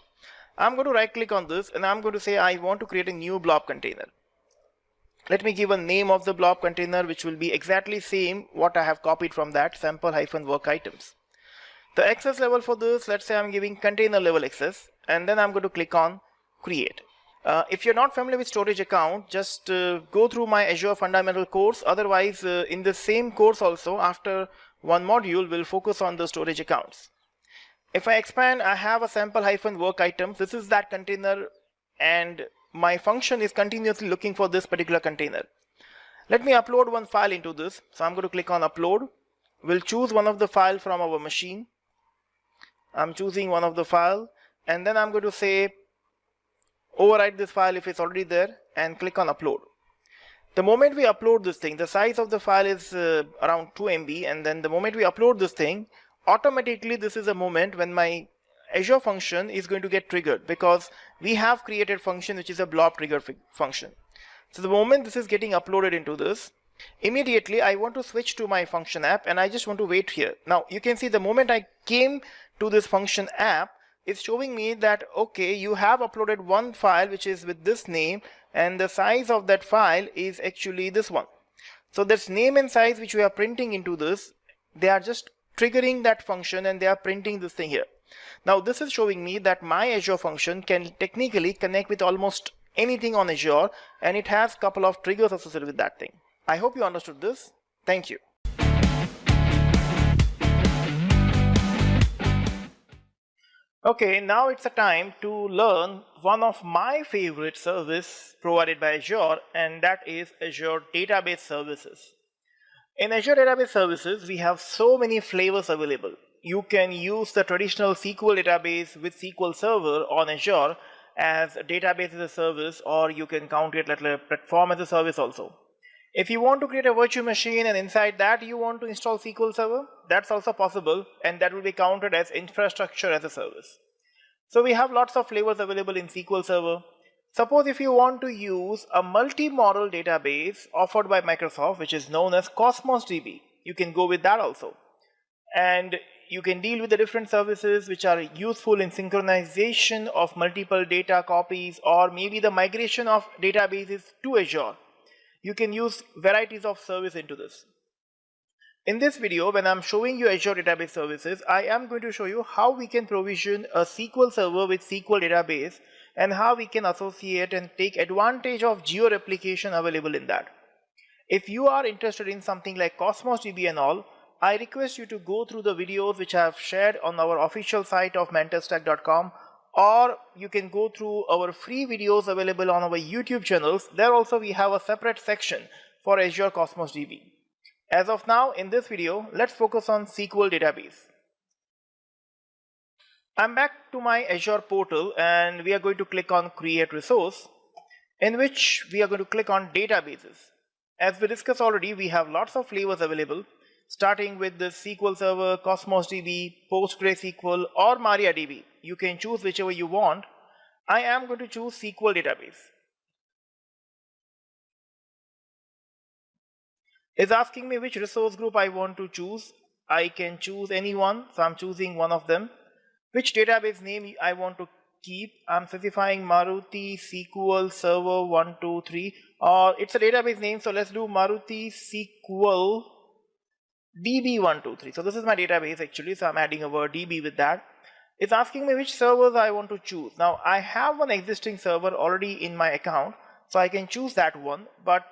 I'm going to right click on this and I'm going to say I want to create a new blob container. Let me give a name of the blob container which will be exactly same what I have copied from that sample-work items. The access level for this, let's say I'm giving container level access, and then I'm going to click on create. If you're not familiar with storage account, just go through my Azure fundamental course. Otherwise, in the same course also, after one module, we'll focus on the storage accounts. If I expand, I have a sample-work items. This is that container, and my function is continuously looking for this particular container. Let me upload one file into this. So I'm going to click on upload. We'll choose one of the file from our machine. I'm choosing one of the file, and then I'm going to say overwrite this file if it's already there and click on upload. The moment we upload this thing, the size of the file is around 2 MB, and then the moment we upload this thing, automatically this is a moment when my Azure function is going to get triggered because we have created function which is a blob trigger function. So the moment this is getting uploaded into this, immediately I want to switch to my function app and I just want to wait here. Now you can see the moment I came to this function app, it's showing me that okay, you have uploaded one file which is with this name and the size of that file is actually this one. So this name and size which we are printing into this, they are just triggering that function and they are printing this thing here. Now this is showing me that my Azure function can technically connect with almost anything on Azure, and it has a couple of triggers associated with that thing. I hope you understood this. Thank you. Okay, now it's a time to learn one of my favorite service provided by Azure, and that is Azure Database Services. In Azure Database Services, we have so many flavors available. You can use the traditional SQL database with SQL Server on Azure, as a database as a service, or you can count it like a platform as a service also. If you want to create a virtual machine and inside that you want to install SQL Server, that's also possible, and that will be counted as infrastructure as a service. So we have lots of flavors available in SQL Server. Suppose if you want to use a multi-model database offered by Microsoft, which is known as Cosmos DB, you can go with that also. And you can deal with the different services which are useful in synchronization of multiple data copies, or maybe the migration of databases to Azure. You can use varieties of service into this. In this video, when I'm showing you Azure Database Services, I am going to show you how we can provision a SQL Server with SQL database and how we can associate and take advantage of geo-replication available in that. If you are interested in something like Cosmos DB and all, I request you to go through the videos which I have shared on our official site of mentorstack.com, or you can go through our free videos available on our YouTube channels. There also we have a separate section for Azure Cosmos DB. As of now, in this video, let's focus on SQL database. I'm back to my Azure portal and we are going to click on Create Resource, in which we are going to click on Databases. As we discussed already, we have lots of flavors available, starting with the SQL Server, Cosmos DB, PostgreSQL, or MariaDB. You can choose whichever you want. I am going to choose SQL database. It's asking me which resource group I want to choose. I can choose any one, so I'm choosing one of them. Which database name I want to keep, I'm specifying Maruti SQL Server 123, or it's a database name, so let's do Maruti SQL DB123. So this is my database actually, so I'm adding a word DB with that. It's asking me which servers I want to choose. Now I have one existing server already in my account, so I can choose that one, but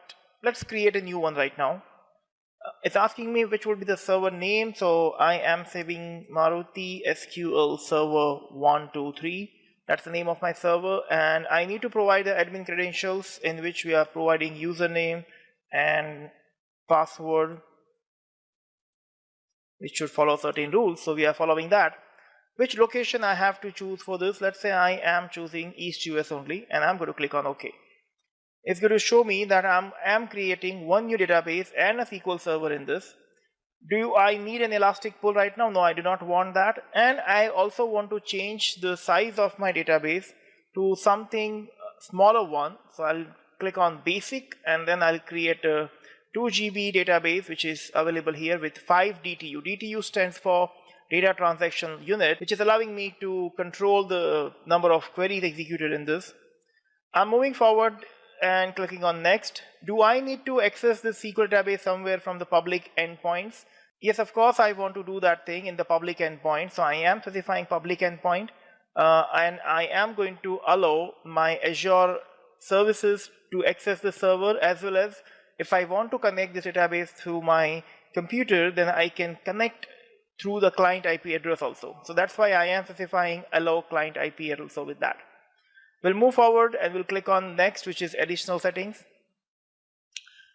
let's create a new one right now. It's asking me which would be the server name, so I am saving Maruti SQL Server 123. That's the name of my server, and I need to provide the admin credentials, in which we are providing username and password, which should follow certain rules, so we are following that. Which location I have to choose for this? Let's say I am choosing East US only, and I'm going to click on OK. It's going to show me that I am creating one new database and a SQL Server in this. Do I need an elastic pool right now? No, I do not want that. And I also want to change the size of my database to something smaller one. So I'll click on basic, and then I'll create a 2 GB database, which is available here with 5 DTU. DTU stands for Data Transaction Unit, which is allowing me to control the number of queries executed in this. I'm moving forward and clicking on next. Do I need to access this SQL database somewhere from the public endpoints? Yes, of course I want to do that thing in the public endpoint, so I am specifying public endpoint, and I am going to allow my Azure services to access the server, as well as if I want to connect this database through my computer, then I can connect through the client IP address also. So that's why I am specifying allow client IP also with that. We'll move forward and we'll click on next, which is additional settings.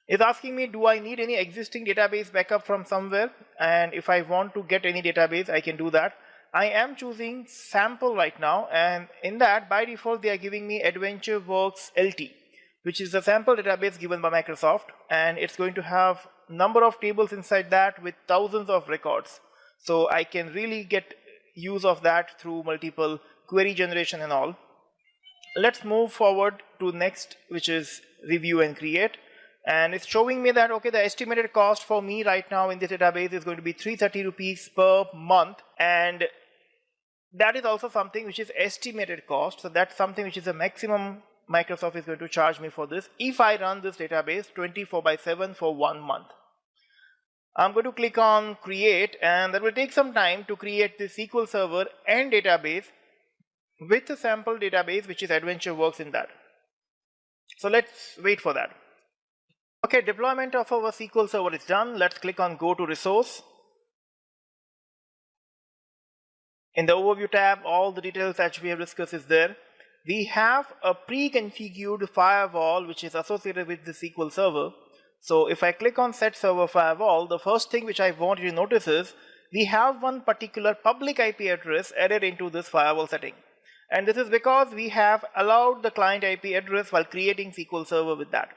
It's asking me, do I need any existing database backup from somewhere? And if I want to get any database, I can do that. I am choosing sample right now, and in that by default they are giving me AdventureWorks LT, which is a sample database given by Microsoft, and it's going to have number of tables inside that with thousands of records. So I can really get use of that through multiple query generation and all. Let's move forward to next, which is review and create, and it's showing me that okay, the estimated cost for me right now in this database is going to be 330 rupees per month, and that is also something which is estimated cost. So that's something which is a maximum Microsoft is going to charge me for this if I run this database 24/7 for 1 month. I'm going to click on create, and that will take some time to create the SQL Server and database with a sample database which is AdventureWorks in that. So let's wait for that. Okay, deployment of our SQL Server is done. Let's click on go to resource. In the overview tab, all the details that we have discussed is there. We have a pre-configured firewall which is associated with the SQL Server. So if I click on set server firewall, the first thing which I want you to notice is we have one particular public IP address added into this firewall setting. And this is because we have allowed the client IP address while creating SQL Server with that.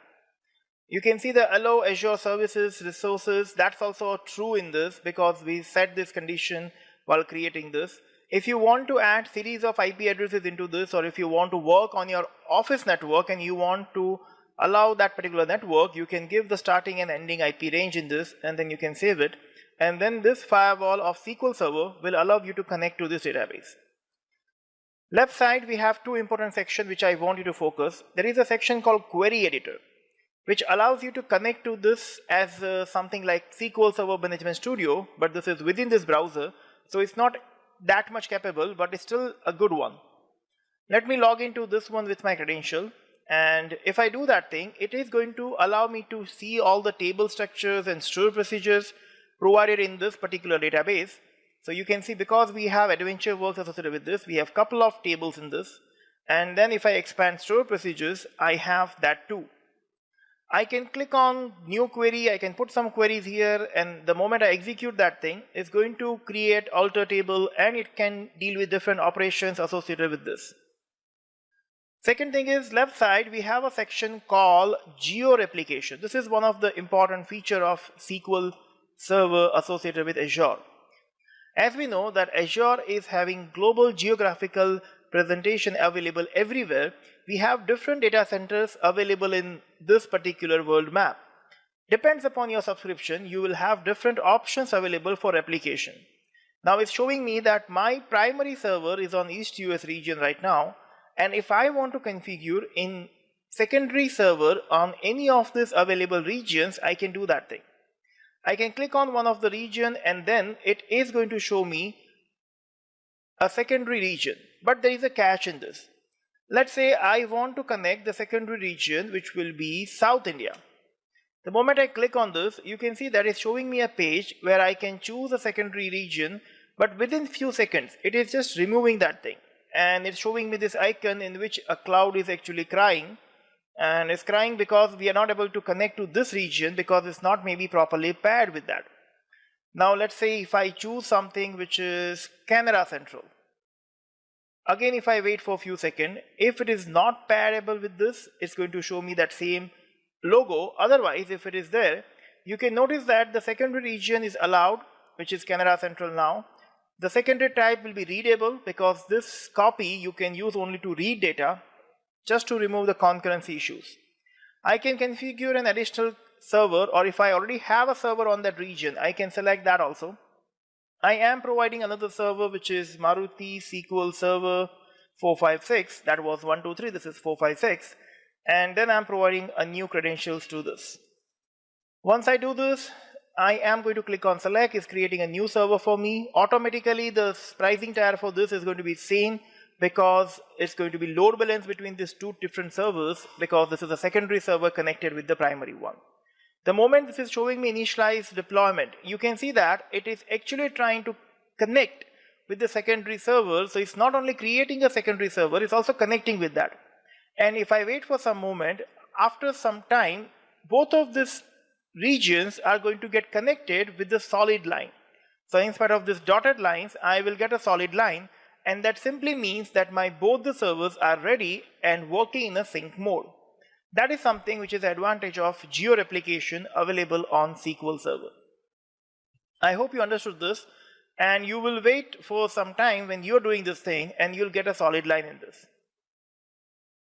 You can see the allow Azure services resources. That's also true in this because we set this condition while creating this. If you want to add series of IP addresses into this, or if you want to work on your office network and you want to allow that particular network, you can give the starting and ending IP range in this, and then you can save it. And then this firewall of SQL Server will allow you to connect to this database. Left side, we have two important sections which I want you to focus. There is a section called Query Editor, which allows you to connect to this as something like SQL Server Management Studio, but this is within this browser, so it's not that much capable, but it's still a good one. Let me log into this one with my credential, and if I do that thing, it is going to allow me to see all the table structures and store procedures provided in this particular database. So you can see, because we have adventure works associated with this, we have a couple of tables in this, and then if I expand store procedures, I have that too. I can click on new query, I can put some queries here, and the moment I execute that thing, it's going to create alter table, and it can deal with different operations associated with this. Second thing is, left side, we have a section called geo-replication. This is one of the important feature of SQL Server associated with Azure. As we know that Azure is having global geographical presentation available everywhere, we have different data centers available in this particular world map. Depends upon your subscription, you will have different options available for replication. Now it's showing me that my primary server is on East US region right now, and if I want to configure in secondary server on any of these available regions, I can do that thing. I can click on one of the region, and then it is going to show me a secondary region, but there is a catch in this. Let's say I want to connect the secondary region, which will be South India. The moment I click on this, you can see that it's showing me a page where I can choose a secondary region, but within few seconds it is just removing that thing, and it's showing me this icon in which a cloud is actually crying, and it's crying because we are not able to connect to this region because it's not maybe properly paired with that. Now let's say if I choose something which is Canada Central. Again, if I wait for a few seconds, if it is not pairable with this, it's going to show me that same logo. Otherwise, if it is there, you can notice that the secondary region is allowed, which is Canada Central now. The secondary type will be readable because this copy you can use only to read data, just to remove the concurrency issues. I can configure an additional server, or if I already have a server on that region, I can select that also. I am providing another server which is Maruti SQL Server 456. That was 123, this is 456. And then I'm providing a new credentials to this. Once I do this, I am going to click on select. It's creating a new server for me. Automatically the pricing tier for this is going to be same, because it's going to be load balance between these two different servers, because this is a secondary server connected with the primary one. The moment this is showing me initialize deployment, you can see that it is actually trying to connect with the secondary server. So it's not only creating a secondary server, it's also connecting with that. And if I wait for some moment, after some time, both of these regions are going to get connected with the solid line. So instead of this dotted lines, I will get a solid line, and that simply means that both the servers are ready and working in a sync mode. That is something which is the advantage of geo-replication available on SQL Server. I hope you understood this, and you will wait for some time when you're doing this thing and you'll get a solid line in this.